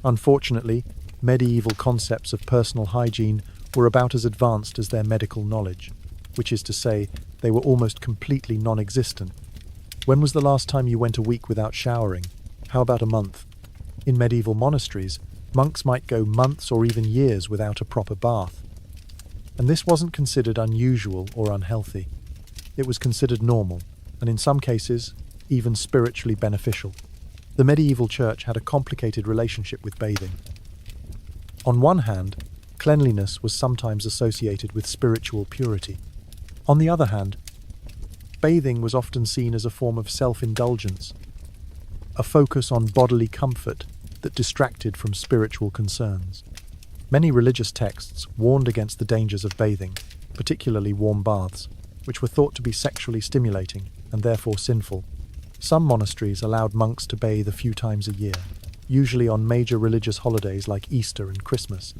Unfortunately, medieval concepts of personal hygiene were about as advanced as their medical knowledge, which is to say, they were almost completely non-existent. When was the last time you went a week without showering? How about a month? In medieval monasteries, monks might go months or even years without a proper bath. And this wasn't considered unusual or unhealthy. It was considered normal, and in some cases, even spiritually beneficial. The medieval church had a complicated relationship with bathing. On one hand, cleanliness was sometimes associated with spiritual purity. On the other hand, bathing was often seen as a form of self-indulgence. a focus on bodily comfort that distracted from spiritual concerns. Many religious texts warned against the dangers of bathing, particularly warm baths, which were thought to be sexually stimulating and therefore sinful. Some monasteries allowed monks to bathe a few times a year, usually on major religious holidays like Easter and Christmas.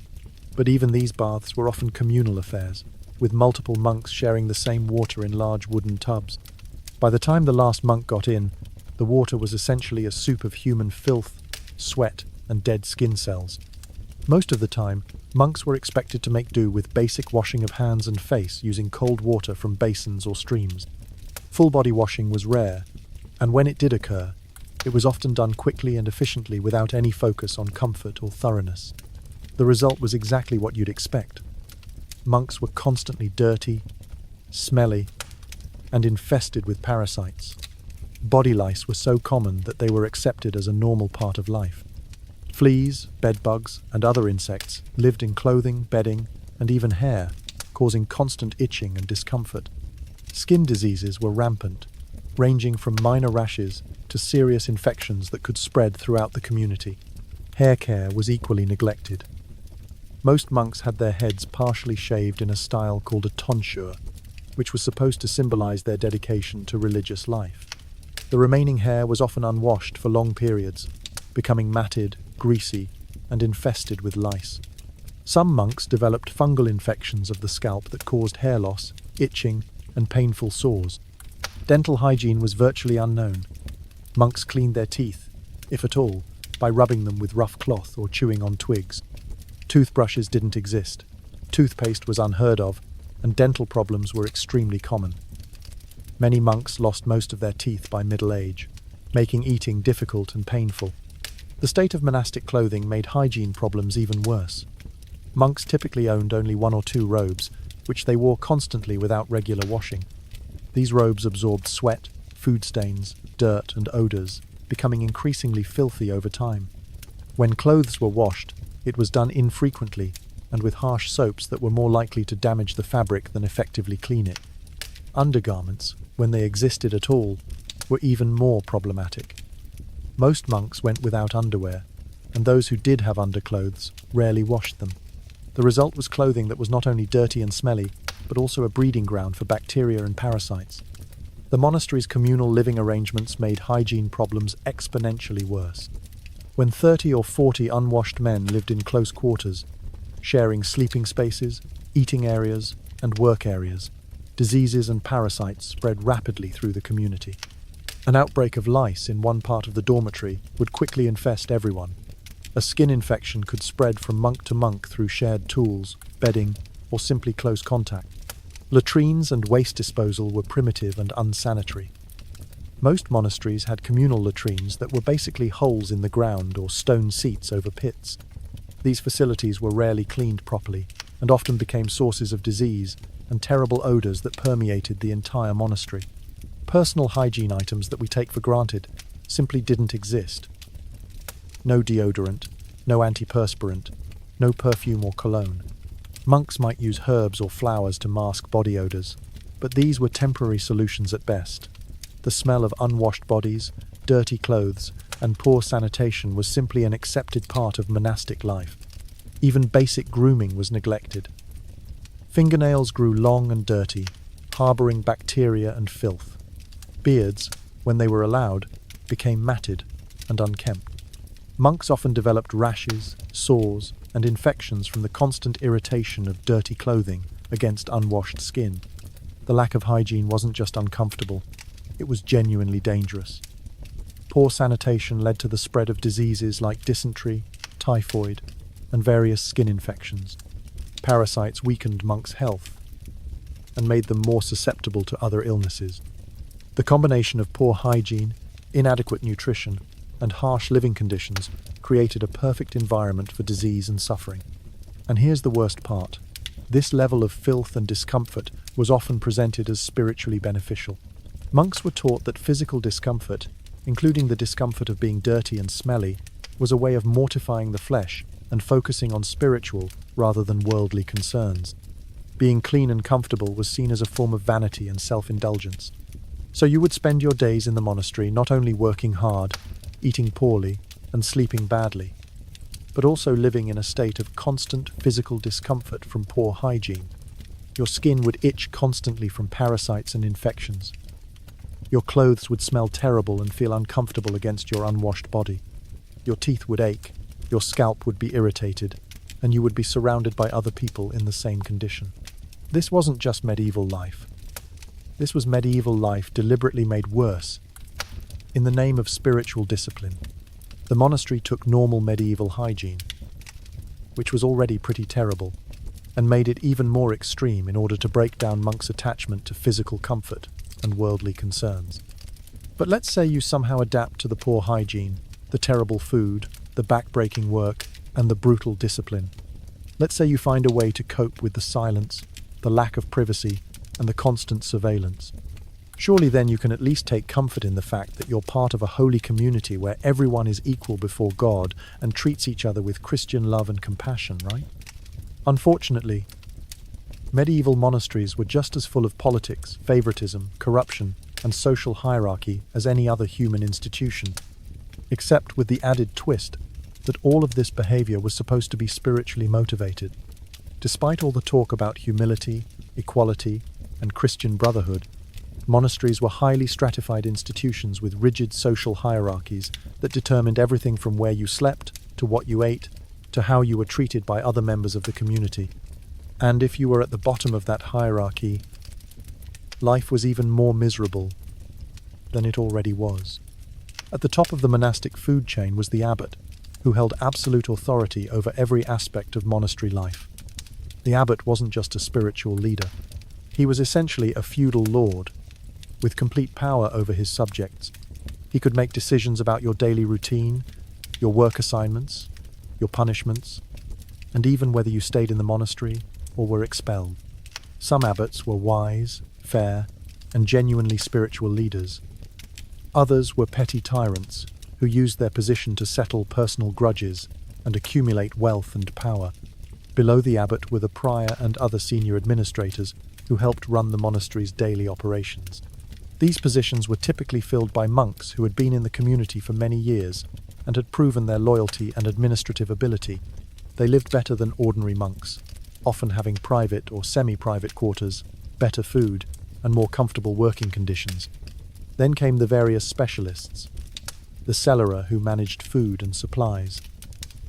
But even these baths were often communal affairs, with multiple monks sharing the same water in large wooden tubs. By the time the last monk got in, the water was essentially a soup of human filth, sweat, and dead skin cells. Most of the time, monks were expected to make do with basic washing of hands and face using cold water from basins or streams. Full body washing was rare, and when it did occur, it was often done quickly and efficiently without any focus on comfort or thoroughness. The result was exactly what you'd expect. Monks were constantly dirty, smelly, and infested with parasites. Body lice were so common that they were accepted as a normal part of life. Fleas, bedbugs, and other insects lived in clothing, bedding, and even hair, causing constant itching and discomfort. Skin diseases were rampant, ranging from minor rashes to serious infections that could spread throughout the community. Hair care was equally neglected. Most monks had their heads partially shaved in a style called a tonsure, which was supposed to symbolize their dedication to religious life. The remaining hair was often unwashed for long periods, becoming matted, greasy, and infested with lice. Some monks developed fungal infections of the scalp that caused hair loss, itching, and painful sores. Dental hygiene was virtually unknown. Monks cleaned their teeth, if at all, by rubbing them with rough cloth or chewing on twigs. Toothbrushes didn't exist, toothpaste was unheard of, and dental problems were extremely common. Many monks lost most of their teeth by middle age, making eating difficult and painful. The state of monastic clothing made hygiene problems even worse. Monks typically owned only 1 or 2 robes, which they wore constantly without regular washing. These robes absorbed sweat, food stains, dirt, and odors, becoming increasingly filthy over time. When clothes were washed, it was done infrequently and with harsh soaps that were more likely to damage the fabric than effectively clean it. Undergarments, when they existed at all, were even more problematic. Most monks went without underwear, and those who did have underclothes rarely washed them. The result was clothing that was not only dirty and smelly, but also a breeding ground for bacteria and parasites. The monastery's communal living arrangements made hygiene problems exponentially worse. When 30 or 40 unwashed men lived in close quarters, sharing sleeping spaces, eating areas, and work areas, diseases and parasites spread rapidly through the community. An outbreak of lice in one part of the dormitory would quickly infest everyone. A skin infection could spread from monk to monk through shared tools, bedding, or simply close contact. Latrines and waste disposal were primitive and unsanitary. Most monasteries had communal latrines that were basically holes in the ground or stone seats over pits. These facilities were rarely cleaned properly and often became sources of disease and terrible odors that permeated the entire monastery. Personal hygiene items that we take for granted simply didn't exist. No deodorant, no antiperspirant, no perfume or cologne. Monks might use herbs or flowers to mask body odors, but these were temporary solutions at best. The smell of unwashed bodies, dirty clothes, and poor sanitation was simply an accepted part of monastic life. Even basic grooming was neglected. Fingernails grew long and dirty, harboring bacteria and filth. Beards, when they were allowed, became matted and unkempt. Monks often developed rashes, sores, and infections from the constant irritation of dirty clothing against unwashed skin. The lack of hygiene wasn't just uncomfortable, it was genuinely dangerous. Poor sanitation led to the spread of diseases like dysentery, typhoid, and various skin infections. Parasites weakened monks' health and made them more susceptible to other illnesses. The combination of poor hygiene, inadequate nutrition, and harsh living conditions created a perfect environment for disease and suffering. And here's the worst part. This level of filth and discomfort was often presented as spiritually beneficial. Monks were taught that physical discomfort, including the discomfort of being dirty and smelly, was a way of mortifying the flesh and focusing on spiritual rather than worldly concerns. Being clean and comfortable was seen as a form of vanity and self-indulgence. So you would spend your days in the monastery not only working hard, eating poorly, and sleeping badly, but also living in a state of constant physical discomfort from poor hygiene. Your skin would itch constantly from parasites and infections. Your clothes would smell terrible and feel uncomfortable against your unwashed body. Your teeth would ache, your scalp would be irritated, and you would be surrounded by other people in the same condition. This wasn't just medieval life. This was medieval life deliberately made worse in the name of spiritual discipline. The monastery took normal medieval hygiene, which was already pretty terrible, and made it even more extreme in order to break down monks' attachment to physical comfort and worldly concerns. But let's say you somehow adapt to the poor hygiene, the terrible food, the back-breaking work, and the brutal discipline. Let's say you find a way to cope with the silence, the lack of privacy, and the constant surveillance. Surely then you can at least take comfort in the fact that you're part of a holy community where everyone is equal before God and treats each other with Christian love and compassion, right? Unfortunately, medieval monasteries were just as full of politics, favoritism, corruption, and social hierarchy as any other human institution, except with the added twist that all of this behavior was supposed to be spiritually motivated. Despite all the talk about humility, equality, and Christian brotherhood, monasteries were highly stratified institutions with rigid social hierarchies that determined everything from where you slept, to what you ate, to how you were treated by other members of the community. And if you were at the bottom of that hierarchy, life was even more miserable than it already was. At the top of the monastic food chain was the abbot, who held absolute authority over every aspect of monastery life. The abbot wasn't just a spiritual leader. He was essentially a feudal lord, with complete power over his subjects. He could make decisions about your daily routine, your work assignments, your punishments, and even whether you stayed in the monastery or were expelled. Some abbots were wise, fair, and genuinely spiritual leaders. Others were petty tyrants who used their position to settle personal grudges and accumulate wealth and power. Below the abbot were the prior and other senior administrators who helped run the monastery's daily operations. These positions were typically filled by monks who had been in the community for many years and had proven their loyalty and administrative ability. They lived better than ordinary monks, often having private or semi-private quarters, better food, and more comfortable working conditions. Then came the various specialists: the cellarer who managed food and supplies,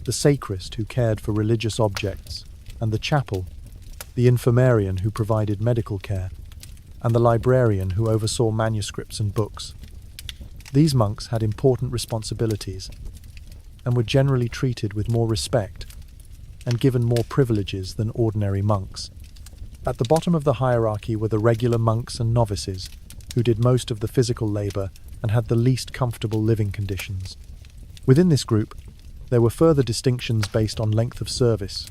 the sacrist who cared for religious objects, and the chapel, the infirmarian who provided medical care, and the librarian who oversaw manuscripts and books. These monks had important responsibilities and were generally treated with more respect and given more privileges than ordinary monks. At the bottom of the hierarchy were the regular monks and novices, who did most of the physical labor and had the least comfortable living conditions. Within this group, there were further distinctions based on length of service,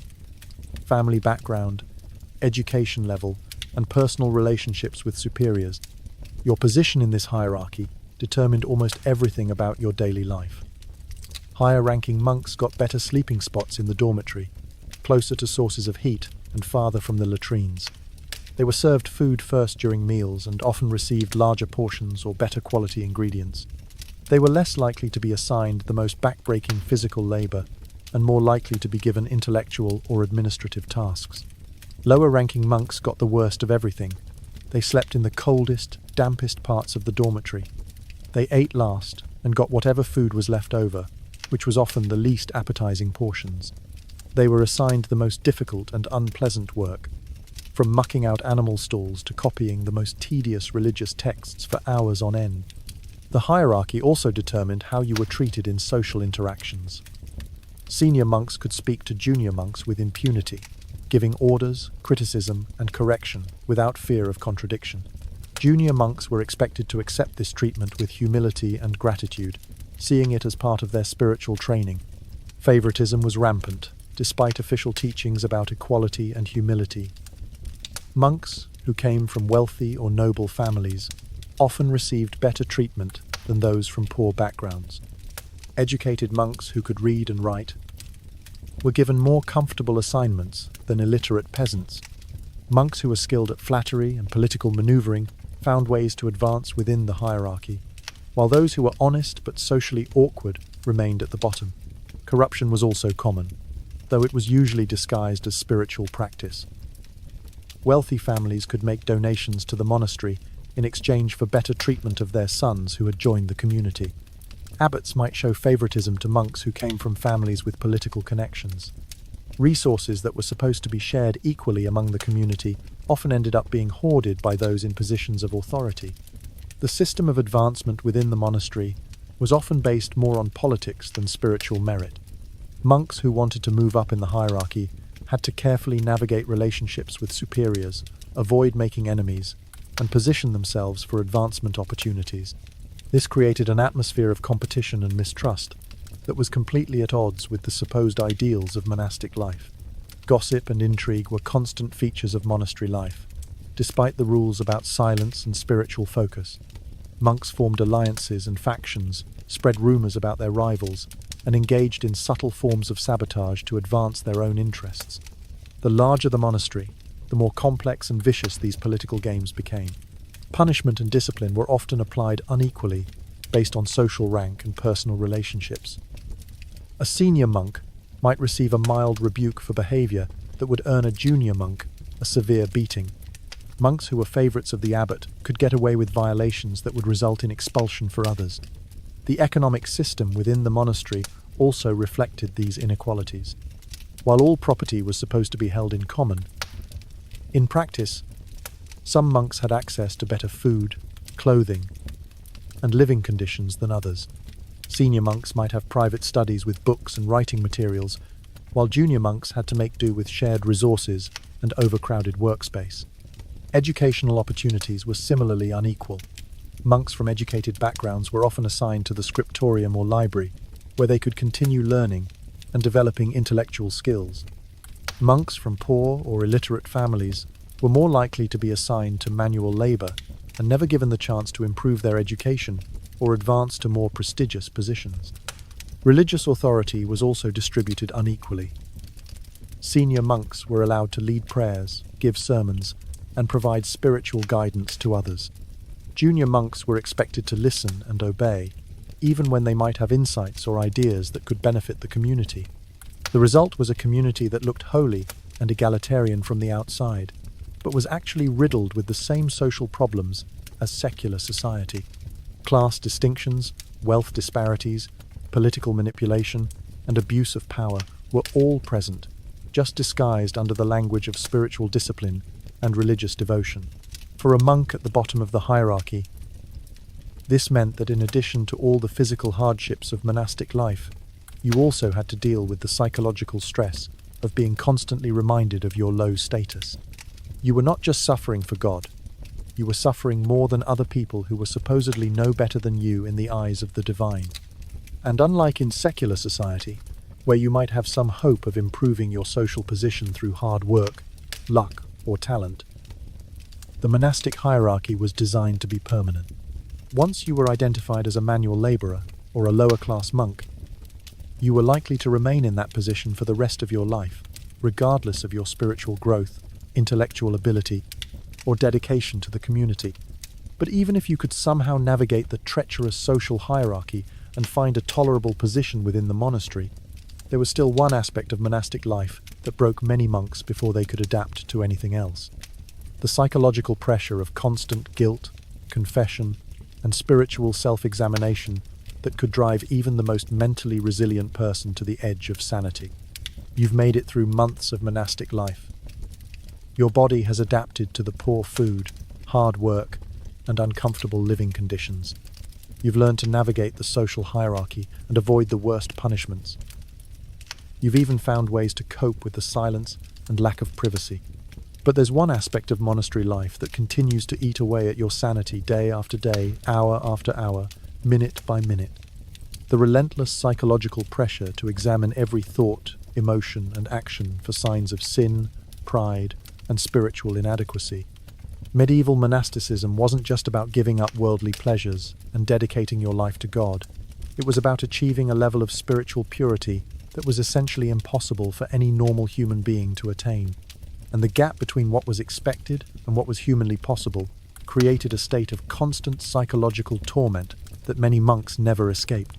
family background, education level, and personal relationships with superiors. Your position in this hierarchy determined almost everything about your daily life. Higher-ranking monks got better sleeping spots in the dormitory, closer to sources of heat and farther from the latrines. They were served food first during meals and often received larger portions or better quality ingredients. They were less likely to be assigned the most back-breaking physical labor and more likely to be given intellectual or administrative tasks. Lower-ranking monks got the worst of everything. They slept in the coldest, dampest parts of the dormitory. They ate last and got whatever food was left over, which was often the least appetizing portions. They were assigned the most difficult and unpleasant work, from mucking out animal stalls to copying the most tedious religious texts for hours on end. The hierarchy also determined how you were treated in social interactions. Senior monks could speak to junior monks with impunity, giving orders, criticism, and correction without fear of contradiction. Junior monks were expected to accept this treatment with humility and gratitude, seeing it as part of their spiritual training. Favoritism was rampant, despite official teachings about equality and humility. Monks, who came from wealthy or noble families, often received better treatment than those from poor backgrounds. Educated monks who could read and write were given more comfortable assignments than illiterate peasants. Monks who were skilled at flattery and political maneuvering found ways to advance within the hierarchy. while those who were honest but socially awkward remained at the bottom. Corruption was also common, though it was usually disguised as spiritual practice. Wealthy families could make donations to the monastery in exchange for better treatment of their sons who had joined the community. Abbots might show favoritism to monks who came from families with political connections. Resources that were supposed to be shared equally among the community often ended up being hoarded by those in positions of authority. The system of advancement within the monastery was often based more on politics than spiritual merit. Monks who wanted to move up in the hierarchy had to carefully navigate relationships with superiors, avoid making enemies, and position themselves for advancement opportunities. This created an atmosphere of competition and mistrust that was completely at odds with the supposed ideals of monastic life. Gossip and intrigue were constant features of monastery life. Despite the rules about silence and spiritual focus, monks formed alliances and factions, spread rumors about their rivals, and engaged in subtle forms of sabotage to advance their own interests. The larger the monastery, the more complex and vicious these political games became. Punishment and discipline were often applied unequally, based on social rank and personal relationships. A senior monk might receive a mild rebuke for behavior that would earn a junior monk a severe beating. Monks who were favorites of the abbot could get away with violations that would result in expulsion for others. The economic system within the monastery also reflected these inequalities. While all property was supposed to be held in common, in practice, some monks had access to better food, clothing, and living conditions than others. Senior monks might have private studies with books and writing materials, while junior monks had to make do with shared resources and overcrowded workspace. Educational opportunities were similarly unequal. Monks from educated backgrounds were often assigned to the scriptorium or library, where they could continue learning and developing intellectual skills. Monks from poor or illiterate families were more likely to be assigned to manual labor and never given the chance to improve their education or advance to more prestigious positions. Religious authority was also distributed unequally. Senior monks were allowed to lead prayers, give sermons, and provide spiritual guidance to others. Junior monks were expected to listen and obey, even when they might have insights or ideas that could benefit the community. The result was a community that looked holy and egalitarian from the outside, but was actually riddled with the same social problems as secular society. Class distinctions, wealth disparities, political manipulation, and abuse of power were all present, just disguised under the language of spiritual discipline and religious devotion. For a monk at the bottom of the hierarchy, this meant that in addition to all the physical hardships of monastic life, you also had to deal with the psychological stress of being constantly reminded of your low status. You were not just suffering for God, you were suffering more than other people who were supposedly no better than you in the eyes of the divine. And unlike in secular society, where you might have some hope of improving your social position through hard work, luck, or talent, the monastic hierarchy was designed to be permanent. Once you were identified as a manual laborer or a lower-class monk, you were likely to remain in that position for the rest of your life, regardless of your spiritual growth, intellectual ability, or dedication to the community. But even if you could somehow navigate the treacherous social hierarchy and find a tolerable position within the monastery, there was still one aspect of monastic life that broke many monks before they could adapt to anything else. The psychological pressure of constant guilt, confession, and spiritual self-examination that could drive even the most mentally resilient person to the edge of sanity. You've made it through months of monastic life. Your body has adapted to the poor food, hard work, and uncomfortable living conditions. You've learned to navigate the social hierarchy and avoid the worst punishments. You've even found ways to cope with the silence and lack of privacy. But there's one aspect of monastery life that continues to eat away at your sanity day after day, hour after hour, minute by minute. The relentless psychological pressure to examine every thought, emotion, and action for signs of sin, pride, and spiritual inadequacy. Medieval monasticism wasn't just about giving up worldly pleasures and dedicating your life to God. It was about achieving a level of spiritual purity that was essentially impossible for any normal human being to attain. And the gap between what was expected and what was humanly possible created a state of constant psychological torment that many monks never escaped.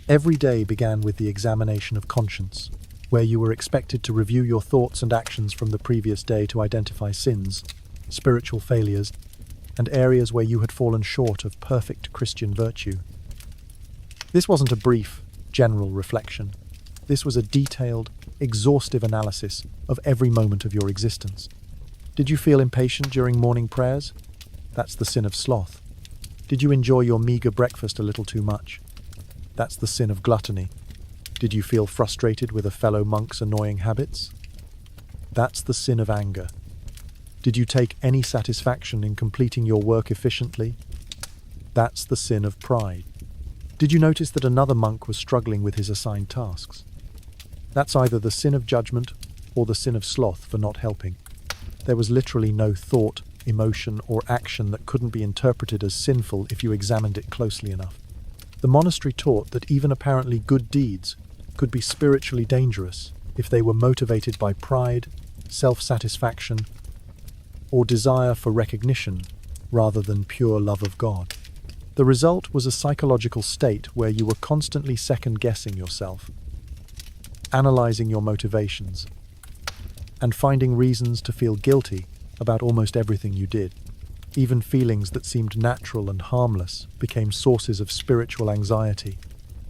Every day began with the examination of conscience, where you were expected to review your thoughts and actions from the previous day to identify sins, spiritual failures, and areas where you had fallen short of perfect Christian virtue. This wasn't a brief, general reflection. This was a detailed, exhaustive analysis of every moment of your existence. Did you feel impatient during morning prayers? That's the sin of sloth. Did you enjoy your meager breakfast a little too much? That's the sin of gluttony. Did you feel frustrated with a fellow monk's annoying habits? That's the sin of anger. Did you take any satisfaction in completing your work efficiently? That's the sin of pride. Did you notice that another monk was struggling with his assigned tasks? That's either the sin of judgment or the sin of sloth for not helping. There was literally no thought, emotion, or action that couldn't be interpreted as sinful if you examined it closely enough. The monastery taught that even apparently good deeds could be spiritually dangerous if they were motivated by pride, self-satisfaction, or desire for recognition rather than pure love of God. The result was a psychological state where you were constantly second-guessing yourself, analyzing your motivations, and finding reasons to feel guilty about almost everything you did. Even feelings that seemed natural and harmless became sources of spiritual anxiety.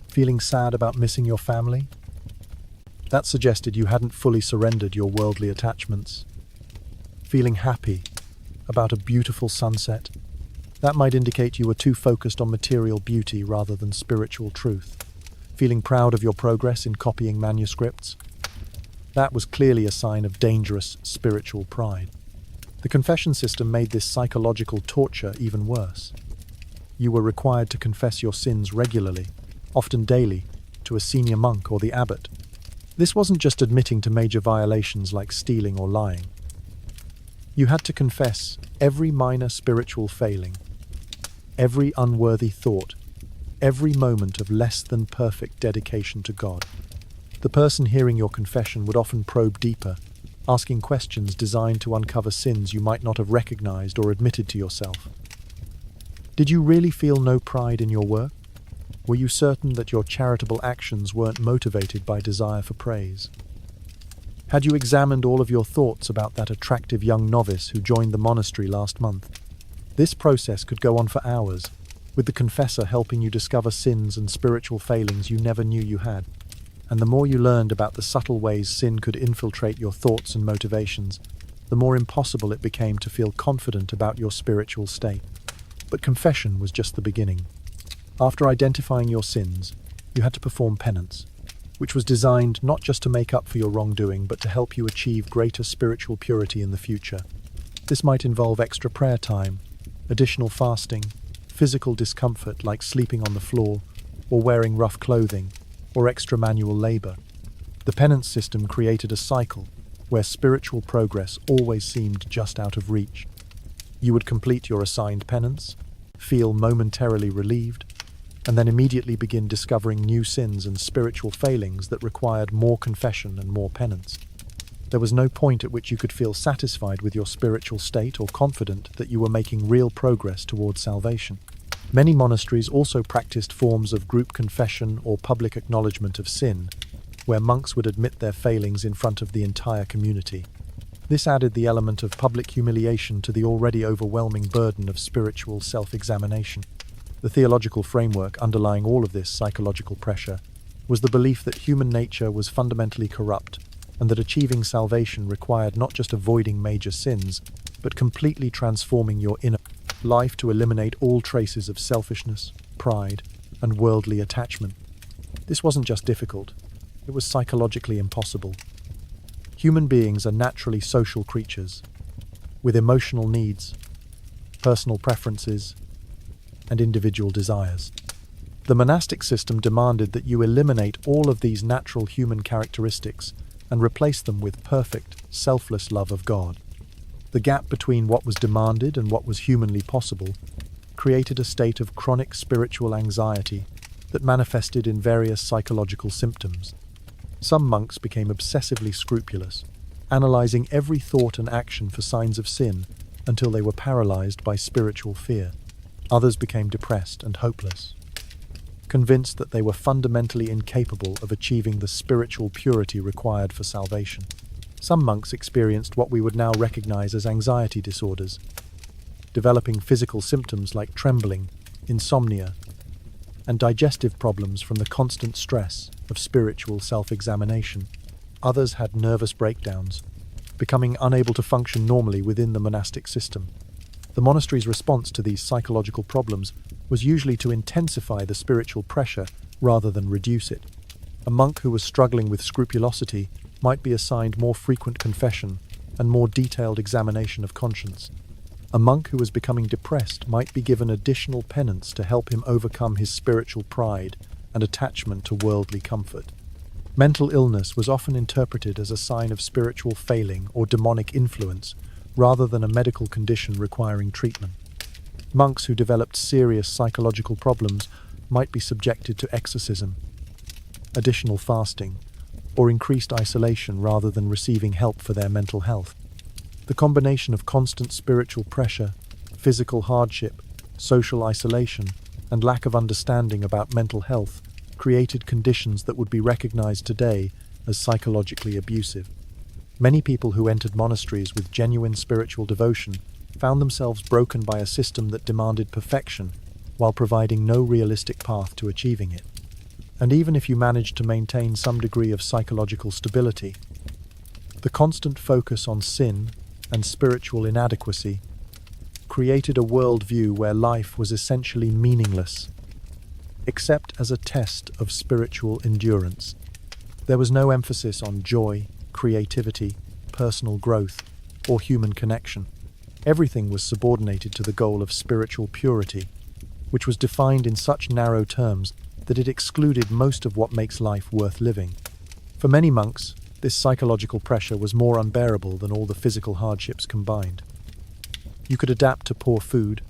Feeling sad about missing your family? That suggested you hadn't fully surrendered your worldly attachments. Feeling happy about a beautiful sunset? That might indicate you were too focused on material beauty rather than spiritual truth. Feeling proud of your progress in copying manuscripts? That was clearly a sign of dangerous spiritual pride. The confession system made this psychological torture even worse. You were required to confess your sins regularly, often daily, to a senior monk or the abbot. This wasn't just admitting to major violations like stealing or lying. You had to confess every minor spiritual failing, every unworthy thought, every moment of less than perfect dedication to God. The person hearing your confession would often probe deeper, asking questions designed to uncover sins you might not have recognized or admitted to yourself. Did you really feel no pride in your work? Were you certain that your charitable actions weren't motivated by desire for praise? Had you examined all of your thoughts about that attractive young novice who joined the monastery last month? This process could go on for hours, with the confessor helping you discover sins and spiritual failings you never knew you had. And the more you learned about the subtle ways sin could infiltrate your thoughts and motivations, the more impossible it became to feel confident about your spiritual state. But confession was just the beginning. After identifying your sins, you had to perform penance, which was designed not just to make up for your wrongdoing, but to help you achieve greater spiritual purity in the future. This might involve extra prayer time, additional fasting, physical discomfort like sleeping on the floor, or wearing rough clothing, or extra manual labor. The penance system created a cycle where spiritual progress always seemed just out of reach. You would complete your assigned penance, feel momentarily relieved, and then immediately begin discovering new sins and spiritual failings that required more confession and more penance. There was no point at which you could feel satisfied with your spiritual state or confident that you were making real progress towards salvation. Many monasteries also practiced forms of group confession or public acknowledgement of sin, where monks would admit their failings in front of the entire community. This added the element of public humiliation to the already overwhelming burden of spiritual self-examination. The theological framework underlying all of this psychological pressure was the belief that human nature was fundamentally corrupt, and that achieving salvation required not just avoiding major sins, but completely transforming your inner life to eliminate all traces of selfishness, pride, and worldly attachment. This wasn't just difficult, it was psychologically impossible. Human beings are naturally social creatures, with emotional needs, personal preferences, and individual desires. The monastic system demanded that you eliminate all of these natural human characteristics and replace them with perfect, selfless love of God. The gap between what was demanded and what was humanly possible created a state of chronic spiritual anxiety that manifested in various psychological symptoms. Some monks became obsessively scrupulous, analyzing every thought and action for signs of sin until they were paralyzed by spiritual fear. Others became depressed and hopeless, convinced that they were fundamentally incapable of achieving the spiritual purity required for salvation. Some monks experienced what we would now recognize as anxiety disorders, developing physical symptoms like trembling, insomnia, and digestive problems from the constant stress of spiritual self-examination. Others had nervous breakdowns, becoming unable to function normally within the monastic system. The monastery's response to these psychological problems was usually to intensify the spiritual pressure rather than reduce it. A monk who was struggling with scrupulosity might be assigned more frequent confession and more detailed examination of conscience. A monk who was becoming depressed might be given additional penance to help him overcome his spiritual pride and attachment to worldly comfort. Mental illness was often interpreted as a sign of spiritual failing or demonic influence, rather than a medical condition requiring treatment. Monks who developed serious psychological problems might be subjected to exorcism, additional fasting, or increased isolation rather than receiving help for their mental health. The combination of constant spiritual pressure, physical hardship, social isolation, and lack of understanding about mental health created conditions that would be recognized today as psychologically abusive. Many people who entered monasteries with genuine spiritual devotion found themselves broken by a system that demanded perfection while providing no realistic path to achieving it. And even if you managed to maintain some degree of psychological stability, the constant focus on sin and spiritual inadequacy created a worldview where life was essentially meaningless, except as a test of spiritual endurance. There was no emphasis on joy, creativity, personal growth, or human connection. Everything was subordinated to the goal of spiritual purity, which was defined in such narrow terms that it excluded most of what makes life worth living. For many monks, this psychological pressure was more unbearable than all the physical hardships combined. You could adapt to poor food,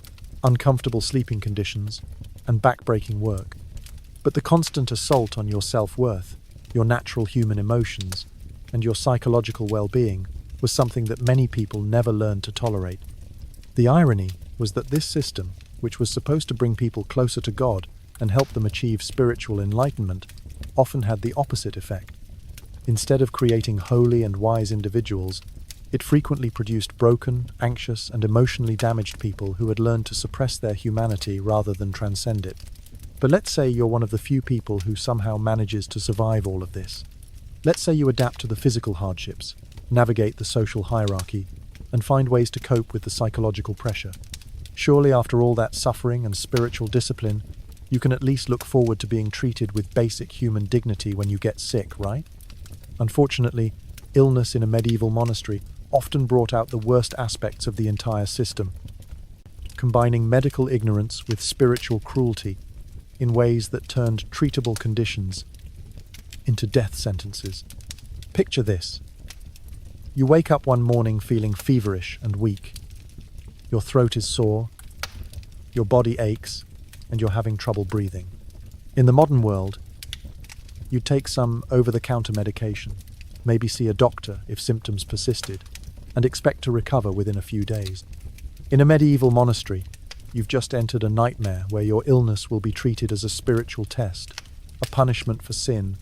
uncomfortable sleeping conditions, and back-breaking work. But the constant assault on your self-worth, your natural human emotions, and your psychological well-being was something that many people never learned to tolerate. The irony was that this system, which was supposed to bring people closer to God and help them achieve spiritual enlightenment, often had the opposite effect. Instead of creating holy and wise individuals, it frequently produced broken, anxious, and emotionally damaged people who had learned to suppress their humanity rather than transcend it. But let's say you're one of the few people who somehow manages to survive all of this. Let's say you adapt to the physical hardships, navigate the social hierarchy, and find ways to cope with the psychological pressure. Surely after all that suffering and spiritual discipline, you can at least look forward to being treated with basic human dignity when you get sick, right? Unfortunately, illness in a medieval monastery often brought out the worst aspects of the entire system, combining medical ignorance with spiritual cruelty in ways that turned treatable conditions into death sentences. Picture this. You wake up one morning feeling feverish and weak. Your throat is sore, your body aches, and you're having trouble breathing. In the modern world, you take some over-the-counter medication, maybe see a doctor if symptoms persisted, and expect to recover within a few days. In a medieval monastery, you've just entered a nightmare where your illness will be treated as a spiritual test, a punishment for sin,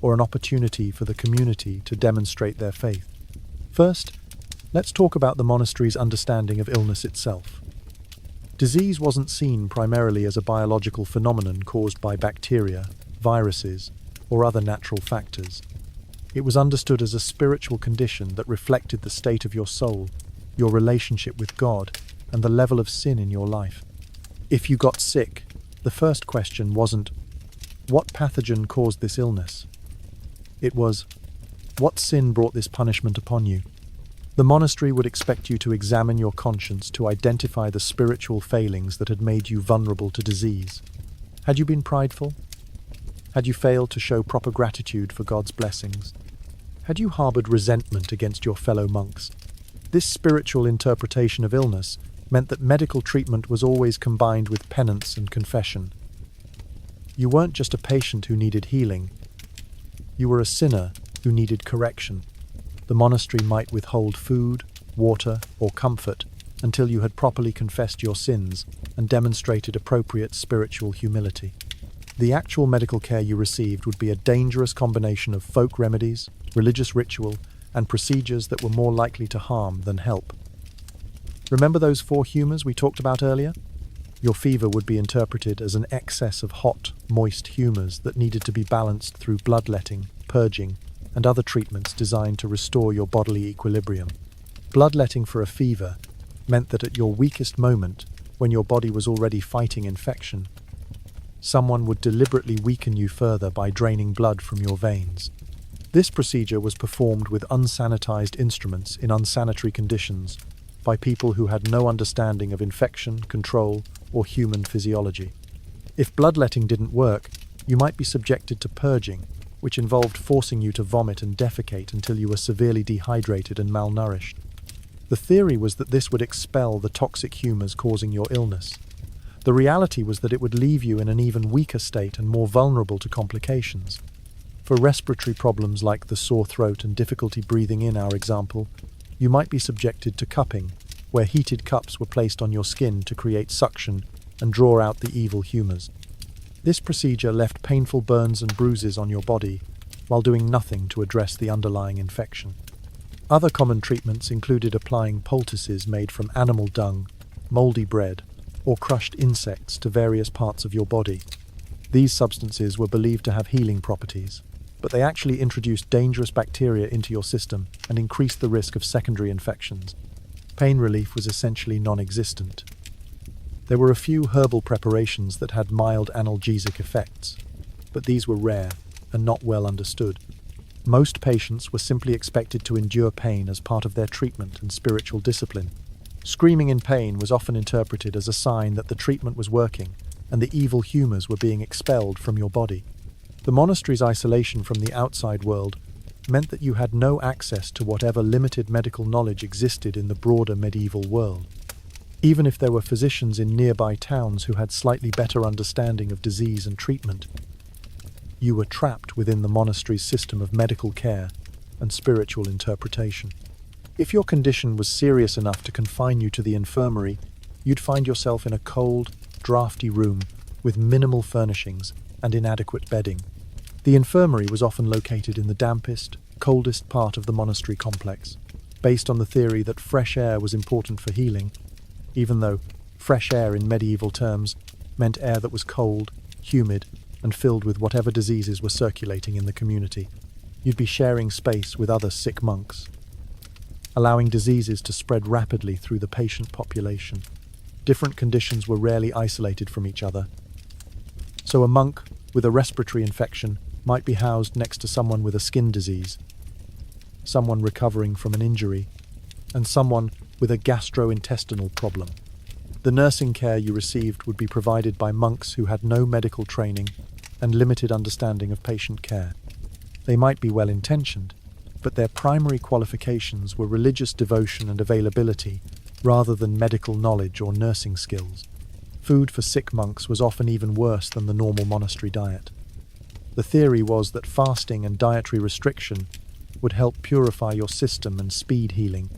or an opportunity for the community to demonstrate their faith. First, let's talk about the monastery's understanding of illness itself. Disease wasn't seen primarily as a biological phenomenon caused by bacteria, viruses, or other natural factors. It was understood as a spiritual condition that reflected the state of your soul, your relationship with God, and the level of sin in your life. If you got sick, the first question wasn't, what pathogen caused this illness? It was, what sin brought this punishment upon you? The monastery would expect you to examine your conscience to identify the spiritual failings that had made you vulnerable to disease. Had you been prideful? Had you failed to show proper gratitude for God's blessings? Had you harbored resentment against your fellow monks? This spiritual interpretation of illness meant that medical treatment was always combined with penance and confession. You weren't just a patient who needed healing. You were a sinner who needed correction. The monastery might withhold food, water, or comfort until you had properly confessed your sins and demonstrated appropriate spiritual humility. The actual medical care you received would be a dangerous combination of folk remedies, religious ritual, and procedures that were more likely to harm than help. Remember those 4 humours we talked about earlier? Your fever would be interpreted as an excess of hot, moist humours that needed to be balanced through bloodletting, purging, and other treatments designed to restore your bodily equilibrium. Bloodletting for a fever meant that at your weakest moment, when your body was already fighting infection, someone would deliberately weaken you further by draining blood from your veins. This procedure was performed with unsanitized instruments in unsanitary conditions by people who had no understanding of infection, control, or human physiology. If bloodletting didn't work, you might be subjected to purging, which involved forcing you to vomit and defecate until you were severely dehydrated and malnourished. The theory was that this would expel the toxic humours causing your illness. The reality was that it would leave you in an even weaker state and more vulnerable to complications. For respiratory problems like the sore throat and difficulty breathing in our example, you might be subjected to cupping, where heated cups were placed on your skin to create suction and draw out the evil humours. This procedure left painful burns and bruises on your body while doing nothing to address the underlying infection. Other common treatments included applying poultices made from animal dung, mouldy bread, or crushed insects to various parts of your body. These substances were believed to have healing properties, but they actually introduced dangerous bacteria into your system and increased the risk of secondary infections. Pain relief was essentially non-existent. There were a few herbal preparations that had mild analgesic effects, but these were rare and not well understood. Most patients were simply expected to endure pain as part of their treatment and spiritual discipline. Screaming in pain was often interpreted as a sign that the treatment was working and the evil humours were being expelled from your body. The monastery's isolation from the outside world meant that you had no access to whatever limited medical knowledge existed in the broader medieval world. Even if there were physicians in nearby towns who had slightly better understanding of disease and treatment, you were trapped within the monastery's system of medical care and spiritual interpretation. If your condition was serious enough to confine you to the infirmary, you'd find yourself in a cold, drafty room with minimal furnishings and inadequate bedding. The infirmary was often located in the dampest, coldest part of the monastery complex, based on the theory that fresh air was important for healing, even though fresh air in medieval terms meant air that was cold, humid, and filled with whatever diseases were circulating in the community. You'd be sharing space with other sick monks, allowing diseases to spread rapidly through the patient population. Different conditions were rarely isolated from each other. So a monk with a respiratory infection might be housed next to someone with a skin disease, someone recovering from an injury, and someone with a gastrointestinal problem. The nursing care you received would be provided by monks who had no medical training and limited understanding of patient care. They might be well-intentioned, but their primary qualifications were religious devotion and availability rather than medical knowledge or nursing skills. Food for sick monks was often even worse than the normal monastery diet. The theory was that fasting and dietary restriction would help purify your system and speed healing.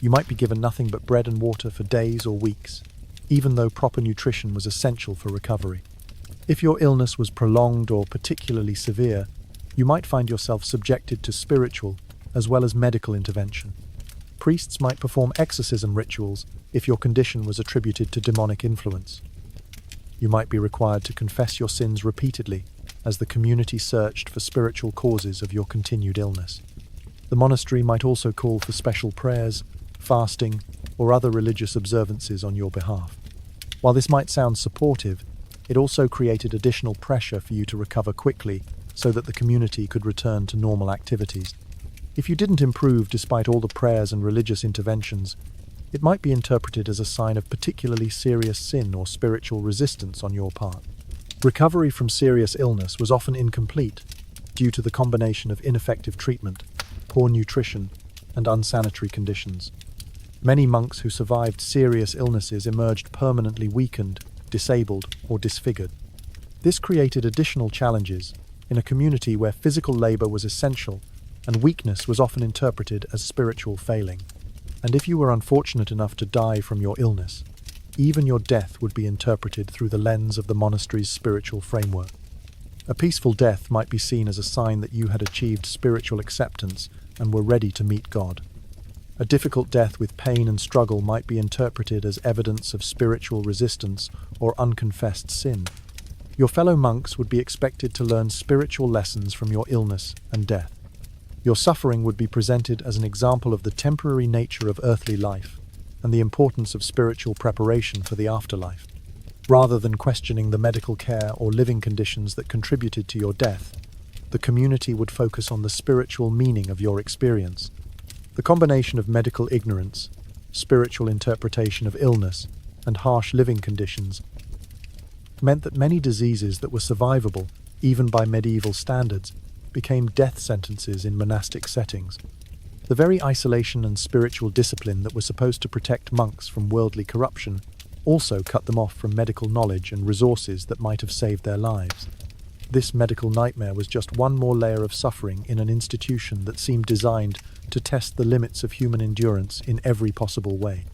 You might be given nothing but bread and water for days or weeks, even though proper nutrition was essential for recovery. If your illness was prolonged or particularly severe, you might find yourself subjected to spiritual as well as medical intervention. Priests might perform exorcism rituals if your condition was attributed to demonic influence. You might be required to confess your sins repeatedly as the community searched for spiritual causes of your continued illness. The monastery might also call for special prayers, fasting, or other religious observances on your behalf. While this might sound supportive, it also created additional pressure for you to recover quickly so that the community could return to normal activities. If you didn't improve despite all the prayers and religious interventions, it might be interpreted as a sign of particularly serious sin or spiritual resistance on your part. Recovery from serious illness was often incomplete due to the combination of ineffective treatment, poor nutrition, and unsanitary conditions. Many monks who survived serious illnesses emerged permanently weakened, disabled, or disfigured. This created additional challenges in a community where physical labor was essential and weakness was often interpreted as spiritual failing. And if you were unfortunate enough to die from your illness, even your death would be interpreted through the lens of the monastery's spiritual framework. A peaceful death might be seen as a sign that you had achieved spiritual acceptance and were ready to meet God. A difficult death with pain and struggle might be interpreted as evidence of spiritual resistance or unconfessed sin. Your fellow monks would be expected to learn spiritual lessons from your illness and death. Your suffering would be presented as an example of the temporary nature of earthly life and the importance of spiritual preparation for the afterlife. Rather than questioning the medical care or living conditions that contributed to your death, the community would focus on the spiritual meaning of your experience. The combination of medical ignorance, spiritual interpretation of illness, and harsh living conditions meant that many diseases that were survivable, even by medieval standards, became death sentences in monastic settings. The very isolation and spiritual discipline that were supposed to protect monks from worldly corruption also cut them off from medical knowledge and resources that might have saved their lives. This medical nightmare was just one more layer of suffering in an institution that seemed designed to test the limits of human endurance in every possible way.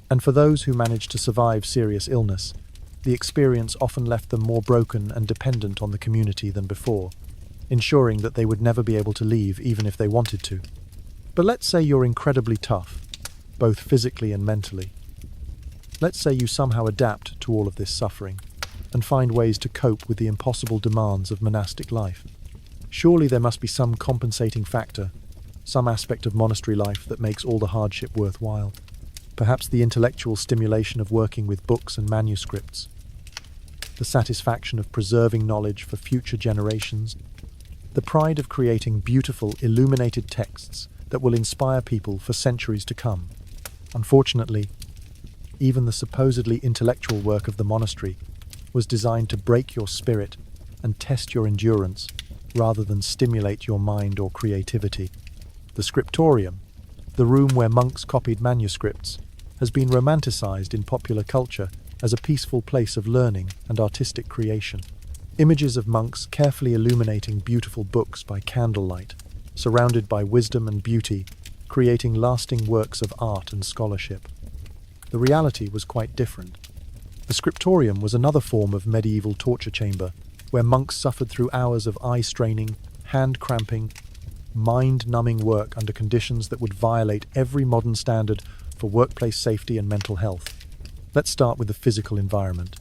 And for those who managed to survive serious illness, the experience often left them more broken and dependent on the community than before, ensuring that they would never be able to leave even if they wanted to. But let's say you're incredibly tough, both physically and mentally. Let's say you somehow adapt to all of this suffering and find ways to cope with the impossible demands of monastic life. Surely there must be some compensating factor, some aspect of monastery life that makes all the hardship worthwhile. Perhaps the intellectual stimulation of working with books and manuscripts, the satisfaction of preserving knowledge for future generations, the pride of creating beautiful, illuminated texts that will inspire people for centuries to come. Unfortunately, even the supposedly intellectual work of the monastery was designed to break your spirit and test your endurance rather than stimulate your mind or creativity. The scriptorium, the room where monks copied manuscripts, has been romanticized in popular culture as a peaceful place of learning and artistic creation. Images of monks carefully illuminating beautiful books by candlelight, surrounded by wisdom and beauty, creating lasting works of art and scholarship. The reality was quite different. The scriptorium was another form of medieval torture chamber, where monks suffered through hours of eye-straining, hand-cramping, mind-numbing work under conditions that would violate every modern standard for workplace safety and mental health. Let's start with the physical environment.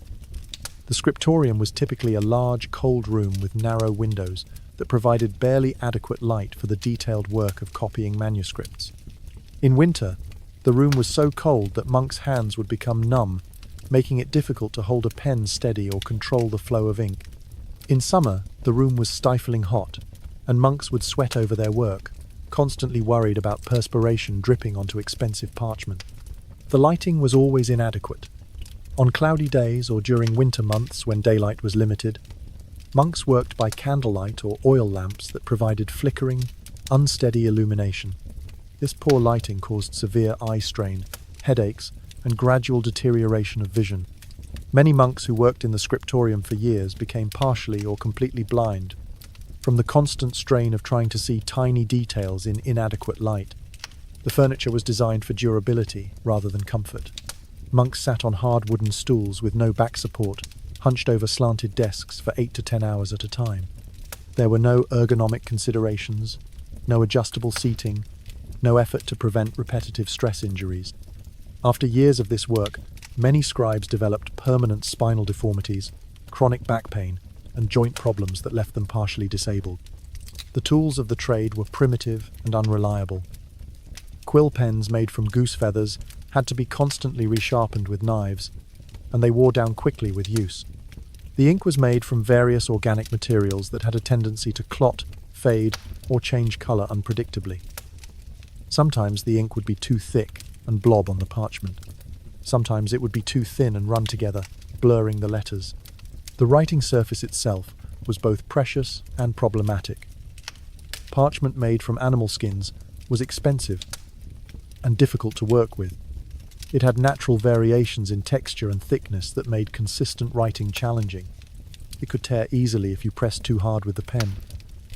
The scriptorium was typically a large, cold room with narrow windows that provided barely adequate light for the detailed work of copying manuscripts. In winter, the room was so cold that monks' hands would become numb, making it difficult to hold a pen steady or control the flow of ink. In summer, the room was stifling hot, and monks would sweat over their work, constantly worried about perspiration dripping onto expensive parchment. The lighting was always inadequate. On cloudy days or during winter months when daylight was limited, monks worked by candlelight or oil lamps that provided flickering, unsteady illumination. This poor lighting caused severe eye strain, headaches, and gradual deterioration of vision. Many monks who worked in the scriptorium for years became partially or completely blind from the constant strain of trying to see tiny details in inadequate light. The furniture was designed for durability rather than comfort. Monks sat on hard wooden stools with no back support, hunched over slanted desks for 8 to 10 hours at a time. There were no ergonomic considerations, no adjustable seating, no effort to prevent repetitive stress injuries. After years of this work, many scribes developed permanent spinal deformities, chronic back pain, and joint problems that left them partially disabled. The tools of the trade were primitive and unreliable. Quill pens made from goose feathers had to be constantly resharpened with knives, and they wore down quickly with use. The ink was made from various organic materials that had a tendency to clot, fade, or change color unpredictably. Sometimes the ink would be too thick and blob on the parchment. Sometimes it would be too thin and run together, blurring the letters. The writing surface itself was both precious and problematic. Parchment made from animal skins was expensive and difficult to work with. It had natural variations in texture and thickness that made consistent writing challenging. It could tear easily if you pressed too hard with the pen,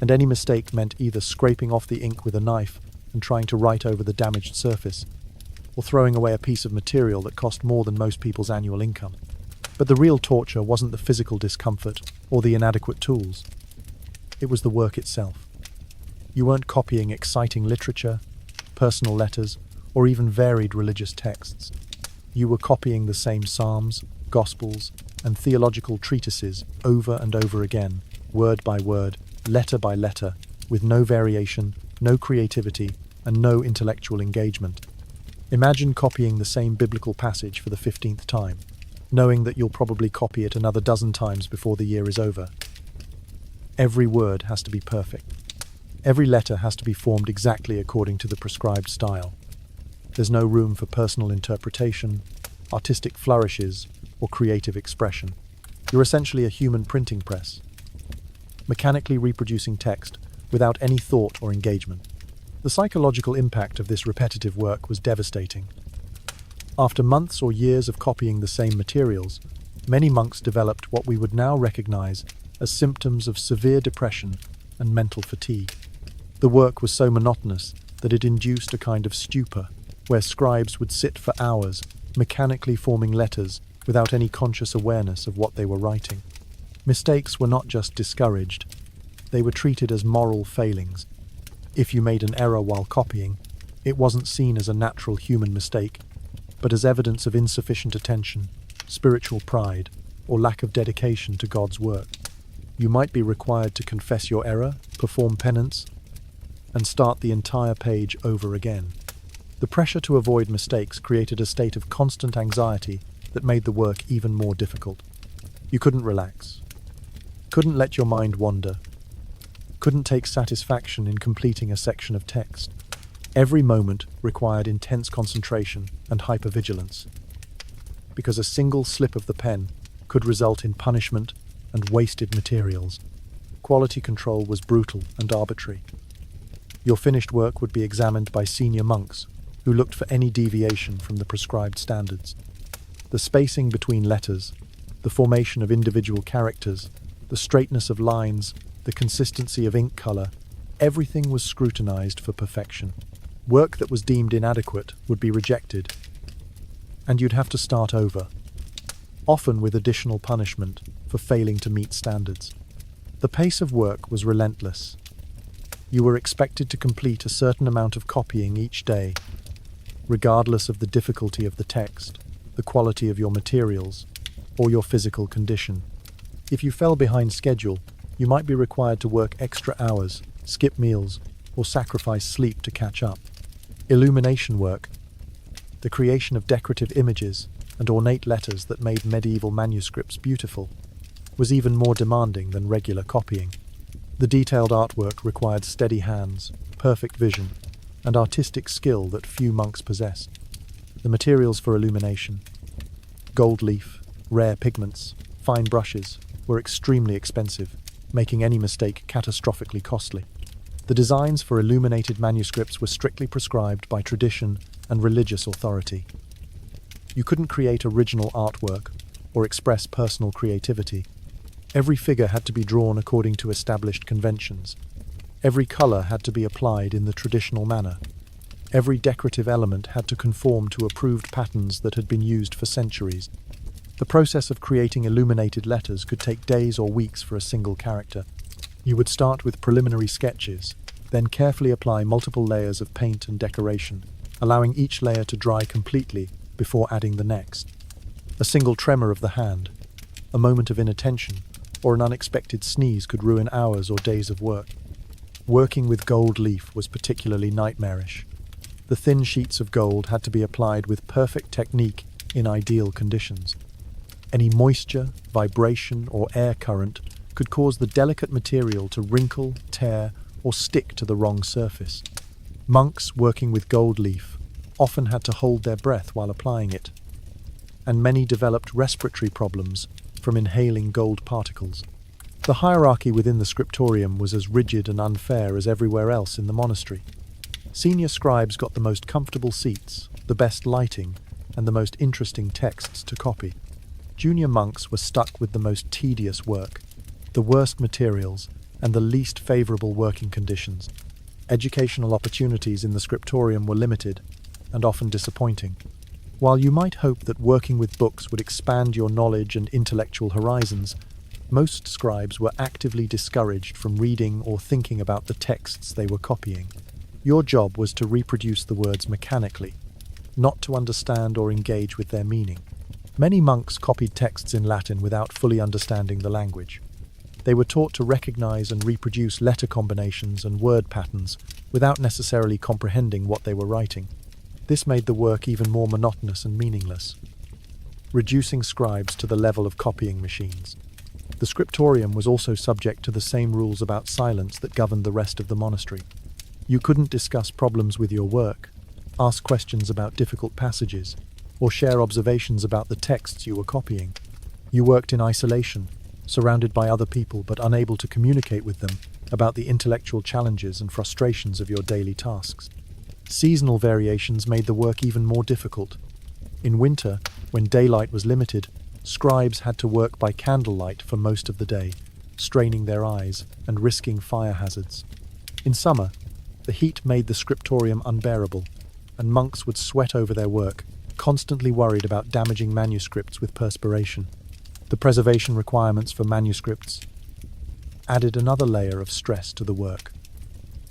and any mistake meant either scraping off the ink with a knife and trying to write over the damaged surface, or throwing away a piece of material that cost more than most people's annual income. But the real torture wasn't the physical discomfort or the inadequate tools. It was the work itself. You weren't copying exciting literature, personal letters, or even varied religious texts. You were copying the same psalms, gospels, and theological treatises over and over again, word by word, letter by letter, with no variation, no creativity, and no intellectual engagement. Imagine copying the same biblical passage for the 15th time, knowing that you'll probably copy it another dozen times before the year is over. Every word has to be perfect. Every letter has to be formed exactly according to the prescribed style. There's no room for personal interpretation, artistic flourishes, or creative expression. You're essentially a human printing press, mechanically reproducing text without any thought or engagement. The psychological impact of this repetitive work was devastating. After months or years of copying the same materials, many monks developed what we would now recognize as symptoms of severe depression and mental fatigue. The work was so monotonous that it induced a kind of stupor, where scribes would sit for hours, mechanically forming letters without any conscious awareness of what they were writing. Mistakes were not just discouraged, they were treated as moral failings. If you made an error while copying, it wasn't seen as a natural human mistake, but as evidence of insufficient attention, spiritual pride, or lack of dedication to God's work. You might be required to confess your error, perform penance, and start the entire page over again. The pressure to avoid mistakes created a state of constant anxiety that made the work even more difficult. You couldn't relax, couldn't let your mind wander, couldn't take satisfaction in completing a section of text. Every moment required intense concentration and hypervigilance, because a single slip of the pen could result in punishment and wasted materials. Quality control was brutal and arbitrary. Your finished work would be examined by senior monks who looked for any deviation from the prescribed standards. The spacing between letters, the formation of individual characters, the straightness of lines, the consistency of ink color, everything was scrutinized for perfection. Work that was deemed inadequate would be rejected, and you'd have to start over, often with additional punishment for failing to meet standards. The pace of work was relentless. You were expected to complete a certain amount of copying each day, regardless of the difficulty of the text, the quality of your materials, or your physical condition. If you fell behind schedule, you might be required to work extra hours, skip meals, or sacrifice sleep to catch up. Illumination work, the creation of decorative images and ornate letters that made medieval manuscripts beautiful, was even more demanding than regular copying. The detailed artwork required steady hands, perfect vision, and artistic skill that few monks possessed. The materials for illumination, gold leaf, rare pigments, fine brushes, were extremely expensive, making any mistake catastrophically costly. The designs for illuminated manuscripts were strictly prescribed by tradition and religious authority. You couldn't create original artwork or express personal creativity. Every figure had to be drawn according to established conventions. Every color had to be applied in the traditional manner. Every decorative element had to conform to approved patterns that had been used for centuries. The process of creating illuminated letters could take days or weeks for a single character. You would start with preliminary sketches, then carefully apply multiple layers of paint and decoration, allowing each layer to dry completely before adding the next. A single tremor of the hand, a moment of inattention, or an unexpected sneeze could ruin hours or days of work. Working with gold leaf was particularly nightmarish. The thin sheets of gold had to be applied with perfect technique in ideal conditions. Any moisture, vibration, or air current could cause the delicate material to wrinkle, tear, or stick to the wrong surface. Monks working with gold leaf often had to hold their breath while applying it, and many developed respiratory problems from inhaling gold particles. The hierarchy within the scriptorium was as rigid and unfair as everywhere else in the monastery. Senior scribes got the most comfortable seats, the best lighting, and the most interesting texts to copy. Junior monks were stuck with the most tedious work, the worst materials, and the least favorable working conditions. Educational opportunities in the scriptorium were limited and often disappointing. While you might hope that working with books would expand your knowledge and intellectual horizons, most scribes were actively discouraged from reading or thinking about the texts they were copying. Your job was to reproduce the words mechanically, not to understand or engage with their meaning. Many monks copied texts in Latin without fully understanding the language. They were taught to recognize and reproduce letter combinations and word patterns without necessarily comprehending what they were writing. This made the work even more monotonous and meaningless, reducing scribes to the level of copying machines. The scriptorium was also subject to the same rules about silence that governed the rest of the monastery. You couldn't discuss problems with your work, ask questions about difficult passages, or share observations about the texts you were copying. You worked in isolation, surrounded by other people but unable to communicate with them about the intellectual challenges and frustrations of your daily tasks. Seasonal variations made the work even more difficult. In winter, when daylight was limited, scribes had to work by candlelight for most of the day, straining their eyes and risking fire hazards. In summer, the heat made the scriptorium unbearable, and monks would sweat over their work, constantly worried about damaging manuscripts with perspiration. The preservation requirements for manuscripts added another layer of stress to the work.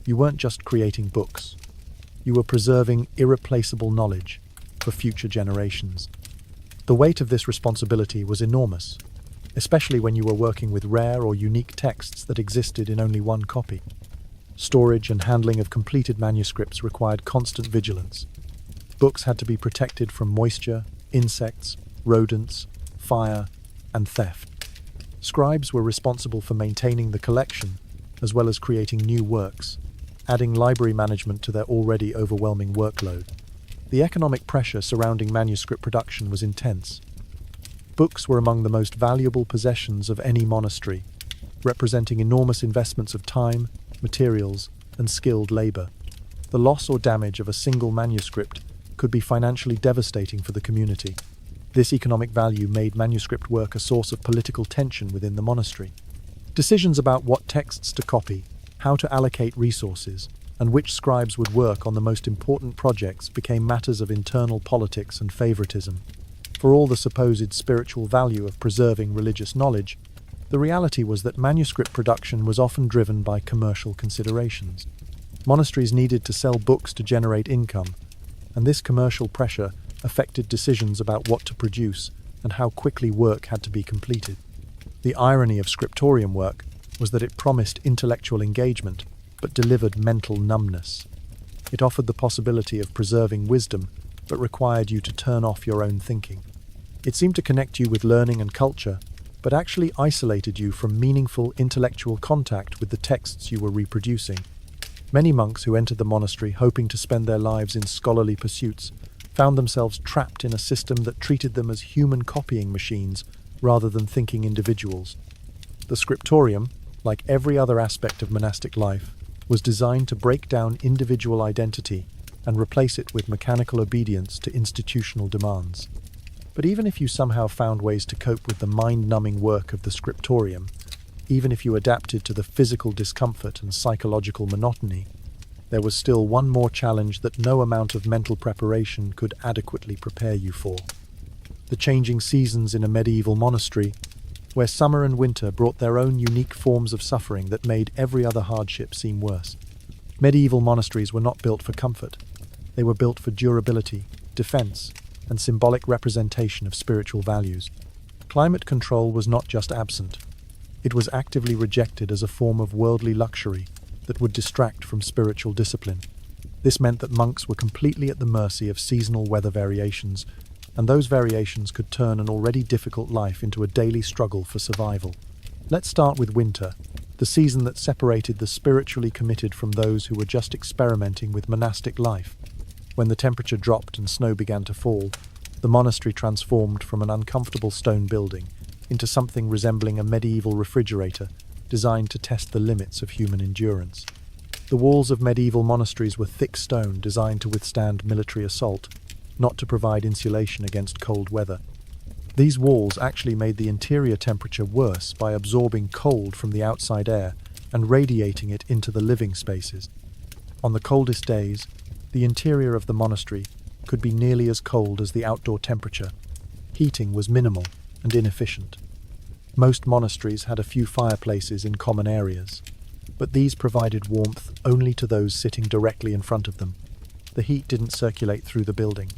You weren't just creating books. You were preserving irreplaceable knowledge for future generations. The weight of this responsibility was enormous, especially when you were working with rare or unique texts that existed in only one copy. Storage and handling of completed manuscripts required constant vigilance. Books had to be protected from moisture, insects, rodents, fire, and theft. Scribes were responsible for maintaining the collection, as well as creating new works, adding library management to their already overwhelming workload. The economic pressure surrounding manuscript production was intense. Books were among the most valuable possessions of any monastery, representing enormous investments of time, materials, and skilled labor. The loss or damage of a single manuscript could be financially devastating for the community. This economic value made manuscript work a source of political tension within the monastery. Decisions about what texts to copy, how to allocate resources, and which scribes would work on the most important projects became matters of internal politics and favoritism. For all the supposed spiritual value of preserving religious knowledge, the reality was that manuscript production was often driven by commercial considerations. Monasteries needed to sell books to generate income, and this commercial pressure affected decisions about what to produce and how quickly work had to be completed. The irony of scriptorium work was that it promised intellectual engagement, but delivered mental numbness. It offered the possibility of preserving wisdom, but required you to turn off your own thinking. It seemed to connect you with learning and culture, but actually isolated you from meaningful intellectual contact with the texts you were reproducing. Many monks who entered the monastery hoping to spend their lives in scholarly pursuits found themselves trapped in a system that treated them as human copying machines rather than thinking individuals. The scriptorium, like every other aspect of monastic life, was designed to break down individual identity and replace it with mechanical obedience to institutional demands. But even if you somehow found ways to cope with the mind-numbing work of the scriptorium, even if you adapted to the physical discomfort and psychological monotony, there was still one more challenge that no amount of mental preparation could adequately prepare you for. The changing seasons in a medieval monastery, where summer and winter brought their own unique forms of suffering that made every other hardship seem worse. Medieval monasteries were not built for comfort. They were built for durability, defense, and symbolic representation of spiritual values. Climate control was not just absent. It was actively rejected as a form of worldly luxury that would distract from spiritual discipline. This meant that monks were completely at the mercy of seasonal weather variations, and those variations could turn an already difficult life into a daily struggle for survival. Let's start with winter, the season that separated the spiritually committed from those who were just experimenting with monastic life. When the temperature dropped and snow began to fall, the monastery transformed from an uncomfortable stone building into something resembling a medieval refrigerator designed to test the limits of human endurance. The walls of medieval monasteries were thick stone designed to withstand military assault, not to provide insulation against cold weather. These walls actually made the interior temperature worse by absorbing cold from the outside air and radiating it into the living spaces. On the coldest days, the interior of the monastery could be nearly as cold as the outdoor temperature. Heating was minimal and inefficient. Most monasteries had a few fireplaces in common areas, but these provided warmth only to those sitting directly in front of them. The heat didn't circulate through the building,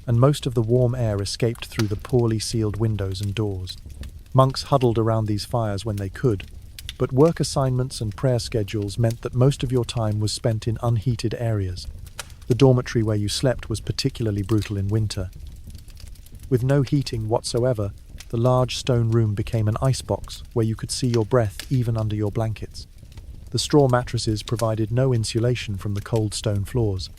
and most of the warm air escaped through the poorly sealed windows and doors. Monks huddled around these fires when they could, but work assignments and prayer schedules meant that most of your time was spent in unheated areas. The dormitory where you slept was particularly brutal in winter. With no heating whatsoever, the large stone room became an icebox where you could see your breath even under your blankets. The straw mattresses provided no insulation from the cold stone floors,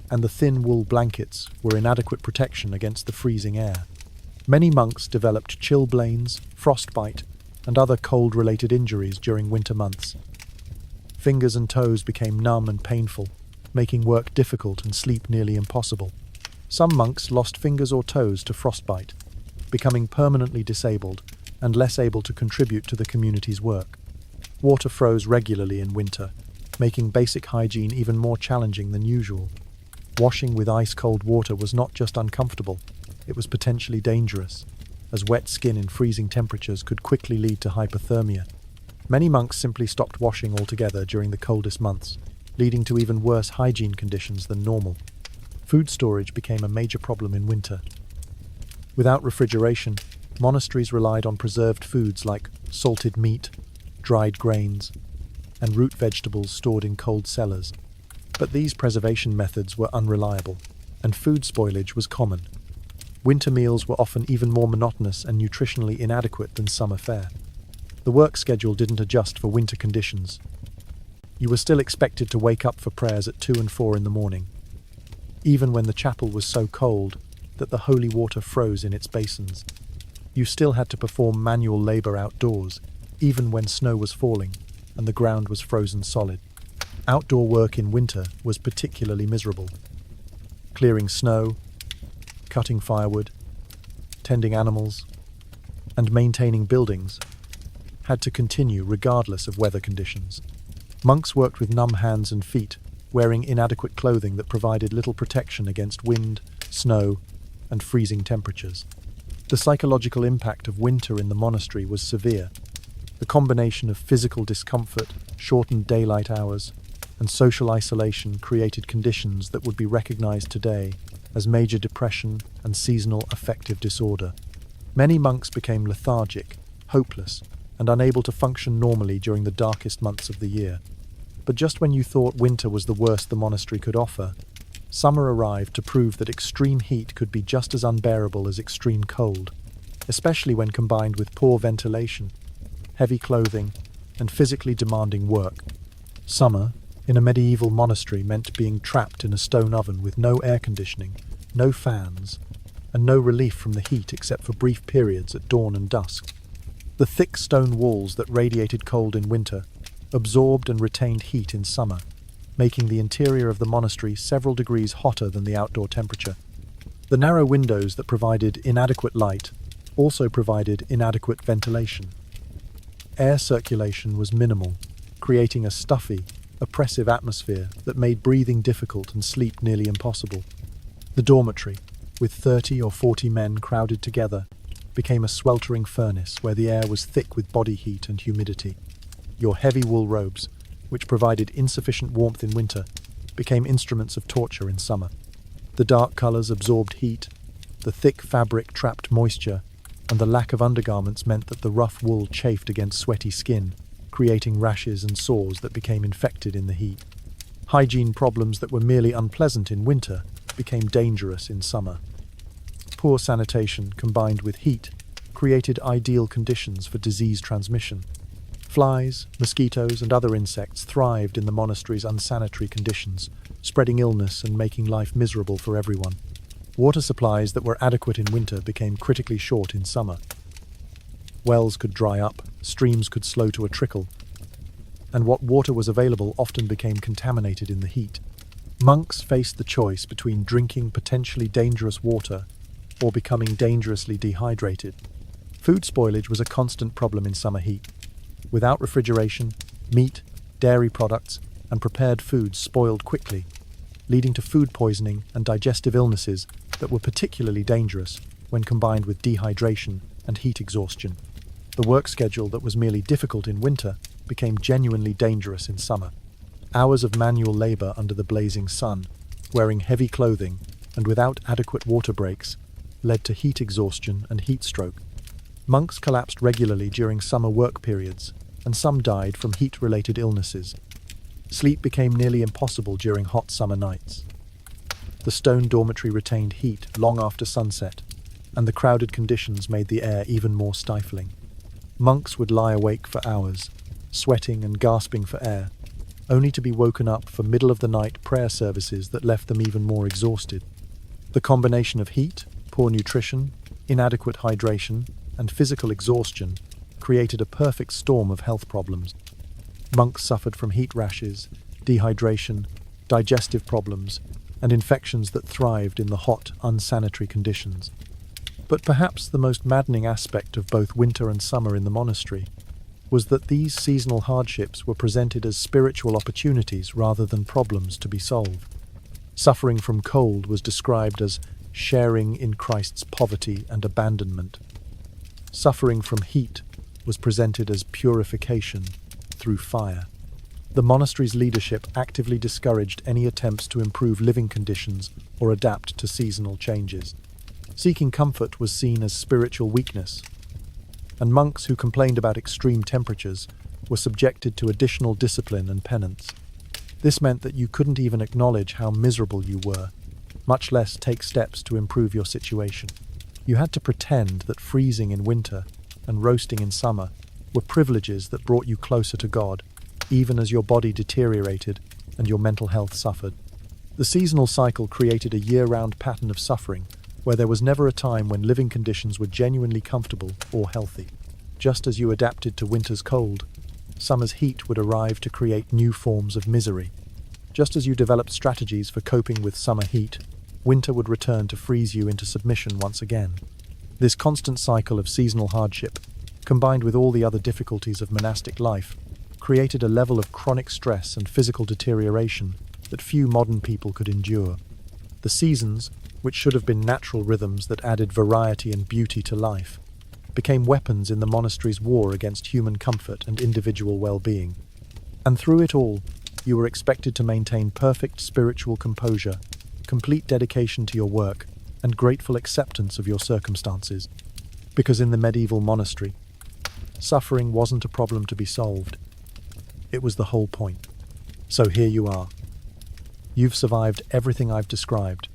and the thin wool blankets were inadequate protection against the freezing air. Many monks developed chilblains, frostbite, and other cold-related injuries during winter months. Fingers and toes became numb and painful, making work difficult and sleep nearly impossible. Some monks lost fingers or toes to frostbite, becoming permanently disabled and less able to contribute to the community's work. Water froze regularly in winter, making basic hygiene even more challenging than usual. Washing with ice-cold water was not just uncomfortable, it was potentially dangerous, as wet skin in freezing temperatures could quickly lead to hypothermia. Many monks simply stopped washing altogether during the coldest months, leading to even worse hygiene conditions than normal. Food storage became a major problem in winter. Without refrigeration, monasteries relied on preserved foods like salted meat, dried grains, and root vegetables stored in cold cellars. But these preservation methods were unreliable, and food spoilage was common. Winter meals were often even more monotonous and nutritionally inadequate than summer fare. The work schedule didn't adjust for winter conditions. You were still expected to wake up for prayers at 2 and 4 in the morning, even when the chapel was so cold that the holy water froze in its basins. You still had to perform manual labor outdoors, even when snow was falling and the ground was frozen solid. Outdoor work in winter was particularly miserable. Clearing snow, cutting firewood, tending animals, and maintaining buildings had to continue regardless of weather conditions. Monks worked with numb hands and feet, wearing inadequate clothing that provided little protection against wind, snow, and freezing temperatures. The psychological impact of winter in the monastery was severe. The combination of physical discomfort, shortened daylight hours, and social isolation created conditions that would be recognized today as major depression and seasonal affective disorder. Many monks became lethargic, hopeless, and unable to function normally during the darkest months of the year. But just when you thought winter was the worst the monastery could offer, summer arrived to prove that extreme heat could be just as unbearable as extreme cold, especially when combined with poor ventilation, heavy clothing, and physically demanding work. Summer, in a medieval monastery, meant being trapped in a stone oven with no air conditioning, no fans, and no relief from the heat except for brief periods at dawn and dusk. The thick stone walls that radiated cold in winter absorbed and retained heat in summer, making the interior of the monastery several degrees hotter than the outdoor temperature. The narrow windows that provided inadequate light also provided inadequate ventilation. Air circulation was minimal, creating a stuffy, oppressive atmosphere that made breathing difficult and sleep nearly impossible. The dormitory, with 30 or 40 men crowded together, became a sweltering furnace where the air was thick with body heat and humidity. Your heavy wool robes, which provided insufficient warmth in winter, became instruments of torture in summer. The dark colors absorbed heat, the thick fabric trapped moisture, and the lack of undergarments meant that the rough wool chafed against sweaty skin, creating rashes and sores that became infected in the heat. Hygiene problems that were merely unpleasant in winter became dangerous in summer. Poor sanitation combined with heat created ideal conditions for disease transmission. Flies, mosquitoes, and other insects thrived in the monastery's unsanitary conditions, spreading illness and making life miserable for everyone. Water supplies that were adequate in winter became critically short in summer. Wells could dry up, streams could slow to a trickle, and what water was available often became contaminated in the heat. Monks faced the choice between drinking potentially dangerous water or becoming dangerously dehydrated. Food spoilage was a constant problem in summer heat. Without refrigeration, meat, dairy products, and prepared foods spoiled quickly, leading to food poisoning and digestive illnesses that were particularly dangerous when combined with dehydration and heat exhaustion. The work schedule that was merely difficult in winter became genuinely dangerous in summer. Hours of manual labor under the blazing sun, wearing heavy clothing, and without adequate water breaks, led to heat exhaustion and heat stroke. Monks collapsed regularly during summer work periods, and some died from heat-related illnesses. Sleep became nearly impossible during hot summer nights. The stone dormitory retained heat long after sunset, and the crowded conditions made the air even more stifling. Monks would lie awake for hours, sweating and gasping for air, only to be woken up for middle-of-the-night prayer services that left them even more exhausted. The combination of heat, poor nutrition, inadequate hydration, and physical exhaustion created a perfect storm of health problems. Monks suffered from heat rashes, dehydration, digestive problems, and infections that thrived in the hot, unsanitary conditions. But perhaps the most maddening aspect of both winter and summer in the monastery was that these seasonal hardships were presented as spiritual opportunities rather than problems to be solved. Suffering from cold was described as sharing in Christ's poverty and abandonment. Suffering from heat was presented as purification through fire. The monastery's leadership actively discouraged any attempts to improve living conditions or adapt to seasonal changes. Seeking comfort was seen as spiritual weakness, and monks who complained about extreme temperatures were subjected to additional discipline and penance. This meant that you couldn't even acknowledge how miserable you were, much less take steps to improve your situation. You had to pretend that freezing in winter and roasting in summer were privileges that brought you closer to God, even as your body deteriorated and your mental health suffered. The seasonal cycle created a year-round pattern of suffering where there was never a time when living conditions were genuinely comfortable or healthy. Just as you adapted to winter's cold, summer's heat would arrive to create new forms of misery. Just as you developed strategies for coping with summer heat, winter would return to freeze you into submission once again. This constant cycle of seasonal hardship, combined with all the other difficulties of monastic life, created a level of chronic stress and physical deterioration that few modern people could endure. The seasons, which should have been natural rhythms that added variety and beauty to life, became weapons in the monastery's war against human comfort and individual well-being. And through it all, you were expected to maintain perfect spiritual composure, complete dedication to your work, and grateful acceptance of your circumstances. Because in the medieval monastery, suffering wasn't a problem to be solved. It was the whole point. So here you are. You've survived everything I've described.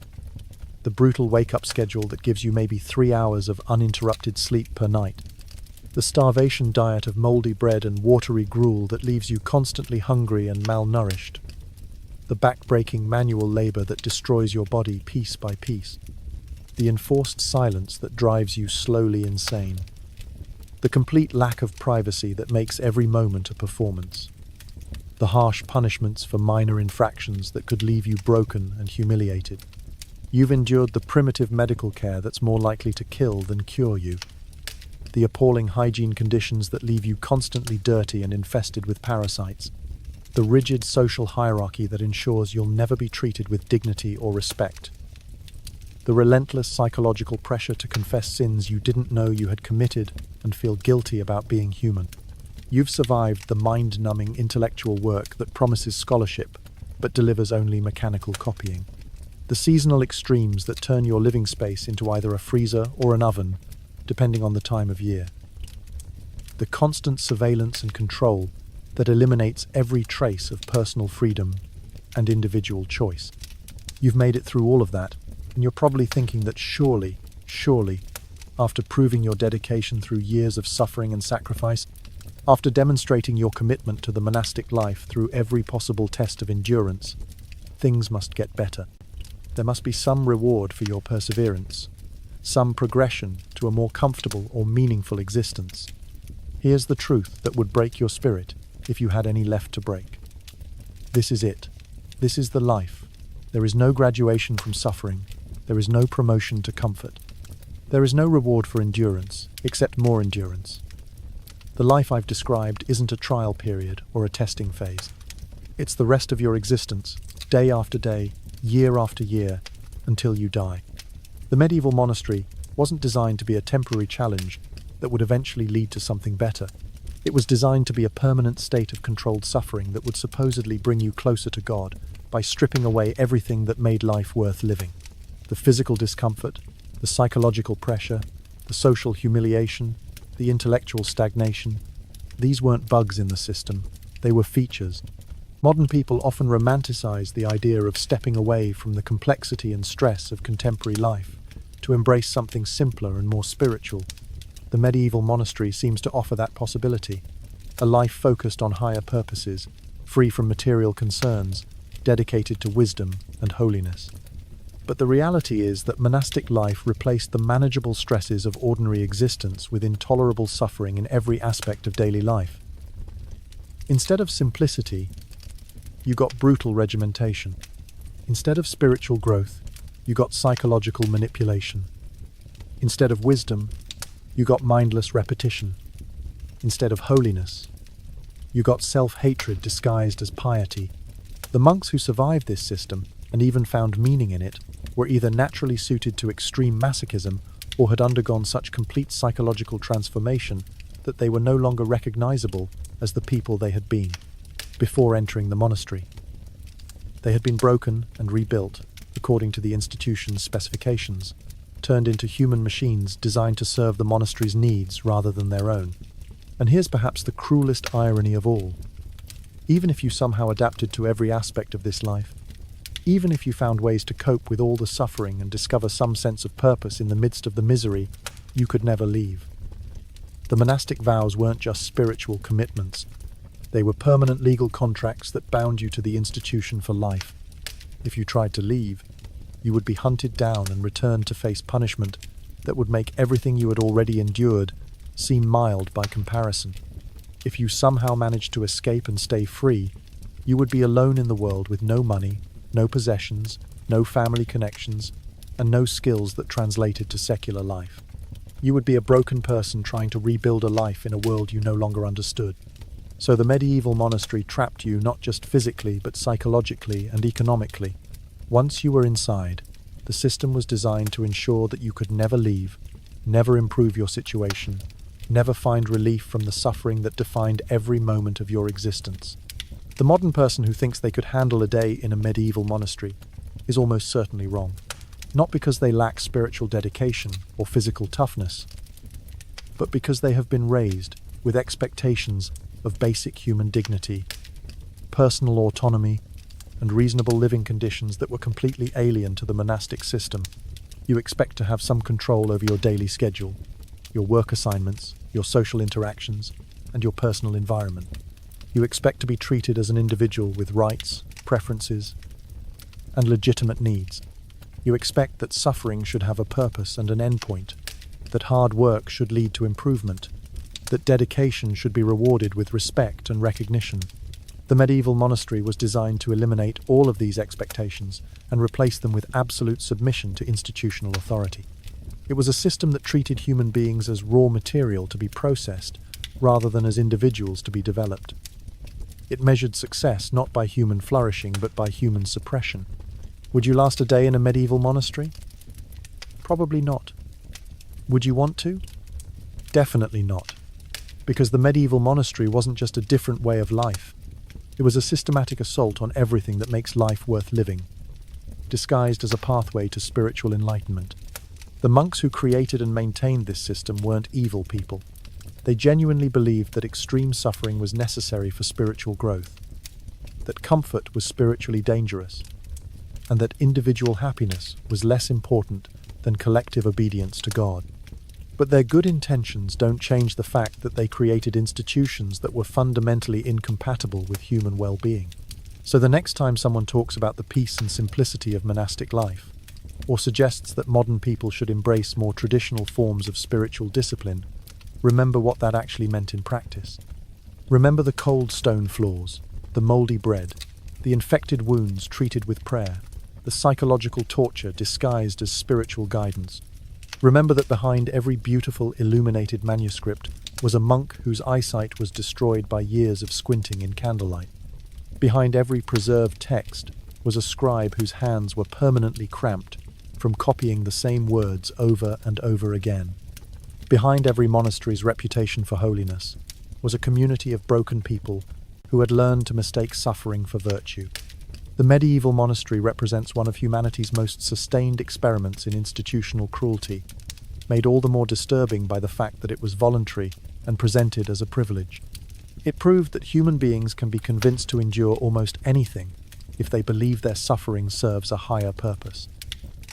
The brutal wake-up schedule that gives you maybe 3 hours of uninterrupted sleep per night. The starvation diet of moldy bread and watery gruel that leaves you constantly hungry and malnourished. The back-breaking manual labor that destroys your body piece by piece. The enforced silence that drives you slowly insane. The complete lack of privacy that makes every moment a performance. The harsh punishments for minor infractions that could leave you broken and humiliated. You've endured the primitive medical care that's more likely to kill than cure you. The appalling hygiene conditions that leave you constantly dirty and infested with parasites. The rigid social hierarchy that ensures you'll never be treated with dignity or respect. The relentless psychological pressure to confess sins you didn't know you had committed and feel guilty about being human. You've survived the mind-numbing intellectual work that promises scholarship but delivers only mechanical copying. The seasonal extremes that turn your living space into either a freezer or an oven, depending on the time of year. The constant surveillance and control that eliminates every trace of personal freedom and individual choice. You've made it through all of that, and you're probably thinking that surely, after proving your dedication through years of suffering and sacrifice, after demonstrating your commitment to the monastic life through every possible test of endurance, things must get better. There must be some reward for your perseverance, some progression to a more comfortable or meaningful existence. Here's the truth that would break your spirit if you had any left to break. This is it. This is the life. There is no graduation from suffering. There is no promotion to comfort. There is no reward for endurance, except more endurance. The life I've described isn't a trial period or a testing phase. It's the rest of your existence, day after day, year after year, until you die. The medieval monastery wasn't designed to be a temporary challenge that would eventually lead to something better. It was designed to be a permanent state of controlled suffering that would supposedly bring you closer to God by stripping away everything that made life worth living. The physical discomfort, the psychological pressure, the social humiliation, the intellectual stagnation. These weren't bugs in the system, they were features. Modern people often romanticize the idea of stepping away from the complexity and stress of contemporary life to embrace something simpler and more spiritual. The medieval monastery seems to offer that possibility, a life focused on higher purposes, free from material concerns, dedicated to wisdom and holiness. But the reality is that monastic life replaced the manageable stresses of ordinary existence with intolerable suffering in every aspect of daily life. Instead of simplicity, you got brutal regimentation. Instead of spiritual growth, you got psychological manipulation. Instead of wisdom, you got mindless repetition. Instead of holiness, you got self-hatred disguised as piety. The monks who survived this system, and even found meaning in it, were either naturally suited to extreme masochism or had undergone such complete psychological transformation that they were no longer recognizable as the people they had been before entering the monastery. They had been broken and rebuilt according to the institution's specifications, turned into human machines designed to serve the monastery's needs rather than their own. And here's perhaps the cruelest irony of all. Even if you somehow adapted to every aspect of this life, even if you found ways to cope with all the suffering and discover some sense of purpose in the midst of the misery, you could never leave. The monastic vows weren't just spiritual commitments. They were permanent legal contracts that bound you to the institution for life. If you tried to leave, you would be hunted down and returned to face punishment that would make everything you had already endured seem mild by comparison. If you somehow managed to escape and stay free, you would be alone in the world with no money, no possessions, no family connections, and no skills that translated to secular life. You would be a broken person trying to rebuild a life in a world you no longer understood. So the medieval monastery trapped you not just physically but psychologically and economically. Once you were inside, the system was designed to ensure that you could never leave, never improve your situation, never find relief from the suffering that defined every moment of your existence. The modern person who thinks they could handle a day in a medieval monastery is almost certainly wrong. Not because they lack spiritual dedication or physical toughness, but because they have been raised with expectations of basic human dignity, personal autonomy, and reasonable living conditions that were completely alien to the monastic system. You expect to have some control over your daily schedule, your work assignments, your social interactions, and your personal environment. You expect to be treated as an individual with rights, preferences, and legitimate needs. You expect that suffering should have a purpose and an endpoint, that hard work should lead to improvement, that dedication should be rewarded with respect and recognition. The medieval monastery was designed to eliminate all of these expectations and replace them with absolute submission to institutional authority. It was a system that treated human beings as raw material to be processed, rather than as individuals to be developed. It measured success not by human flourishing but by human suppression. Would you last a day in a medieval monastery? Probably not. Would you want to? Definitely not. Because the medieval monastery wasn't just a different way of life. It was a systematic assault on everything that makes life worth living, disguised as a pathway to spiritual enlightenment. The monks who created and maintained this system weren't evil people. They genuinely believed that extreme suffering was necessary for spiritual growth, that comfort was spiritually dangerous, and that individual happiness was less important than collective obedience to God. But their good intentions don't change the fact that they created institutions that were fundamentally incompatible with human well-being. So the next time someone talks about the peace and simplicity of monastic life, or suggests that modern people should embrace more traditional forms of spiritual discipline, remember what that actually meant in practice. Remember the cold stone floors, the mouldy bread, the infected wounds treated with prayer, the psychological torture disguised as spiritual guidance. Remember that behind every beautiful, illuminated manuscript was a monk whose eyesight was destroyed by years of squinting in candlelight. Behind every preserved text was a scribe whose hands were permanently cramped from copying the same words over and over again. Behind every monastery's reputation for holiness was a community of broken people who had learned to mistake suffering for virtue. The medieval monastery represents one of humanity's most sustained experiments in institutional cruelty, made all the more disturbing by the fact that it was voluntary and presented as a privilege. It proved that human beings can be convinced to endure almost anything if they believe their suffering serves a higher purpose.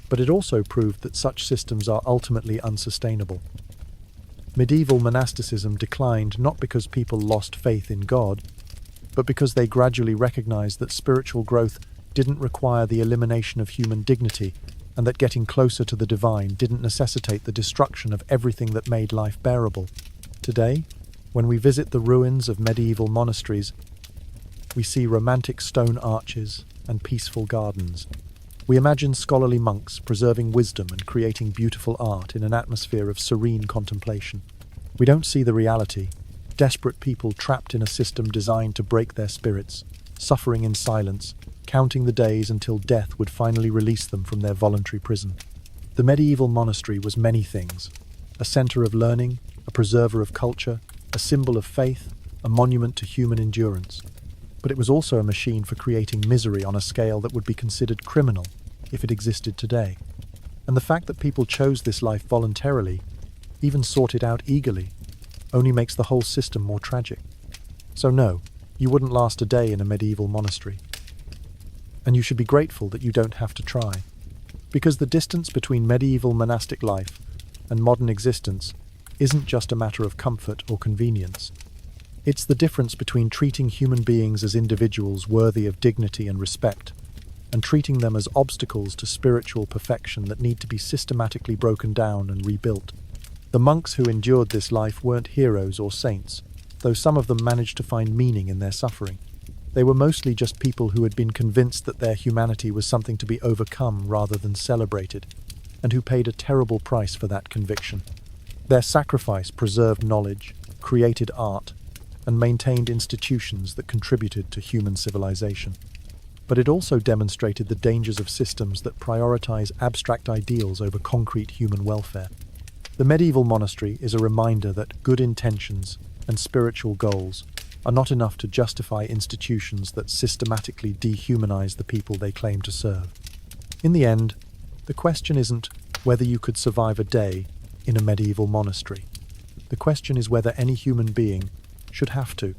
But it also proved that such systems are ultimately unsustainable. Medieval monasticism declined not because people lost faith in God, but because they gradually recognized that spiritual growth didn't require the elimination of human dignity, and that getting closer to the divine didn't necessitate the destruction of everything that made life bearable. Today, when we visit the ruins of medieval monasteries, we see romantic stone arches and peaceful gardens. We imagine scholarly monks preserving wisdom and creating beautiful art in an atmosphere of serene contemplation. We don't see the reality: desperate people trapped in a system designed to break their spirits, suffering in silence, counting the days until death would finally release them from their voluntary prison. The medieval monastery was many things: a center of learning, a preserver of culture, a symbol of faith, a monument to human endurance. But it was also a machine for creating misery on a scale that would be considered criminal if it existed today. And the fact that people chose this life voluntarily, even sought it out eagerly, only makes the whole system more tragic. So no, you wouldn't last a day in a medieval monastery. And you should be grateful that you don't have to try. Because the distance between medieval monastic life and modern existence isn't just a matter of comfort or convenience. It's the difference between treating human beings as individuals worthy of dignity and respect, and treating them as obstacles to spiritual perfection that need to be systematically broken down and rebuilt. The monks who endured this life weren't heroes or saints, though some of them managed to find meaning in their suffering. They were mostly just people who had been convinced that their humanity was something to be overcome rather than celebrated, and who paid a terrible price for that conviction. Their sacrifice preserved knowledge, created art, and maintained institutions that contributed to human civilization. But it also demonstrated the dangers of systems that prioritize abstract ideals over concrete human welfare. The medieval monastery is a reminder that good intentions and spiritual goals are not enough to justify institutions that systematically dehumanize the people they claim to serve. In the end, the question isn't whether you could survive a day in a medieval monastery. The question is whether any human being should have to.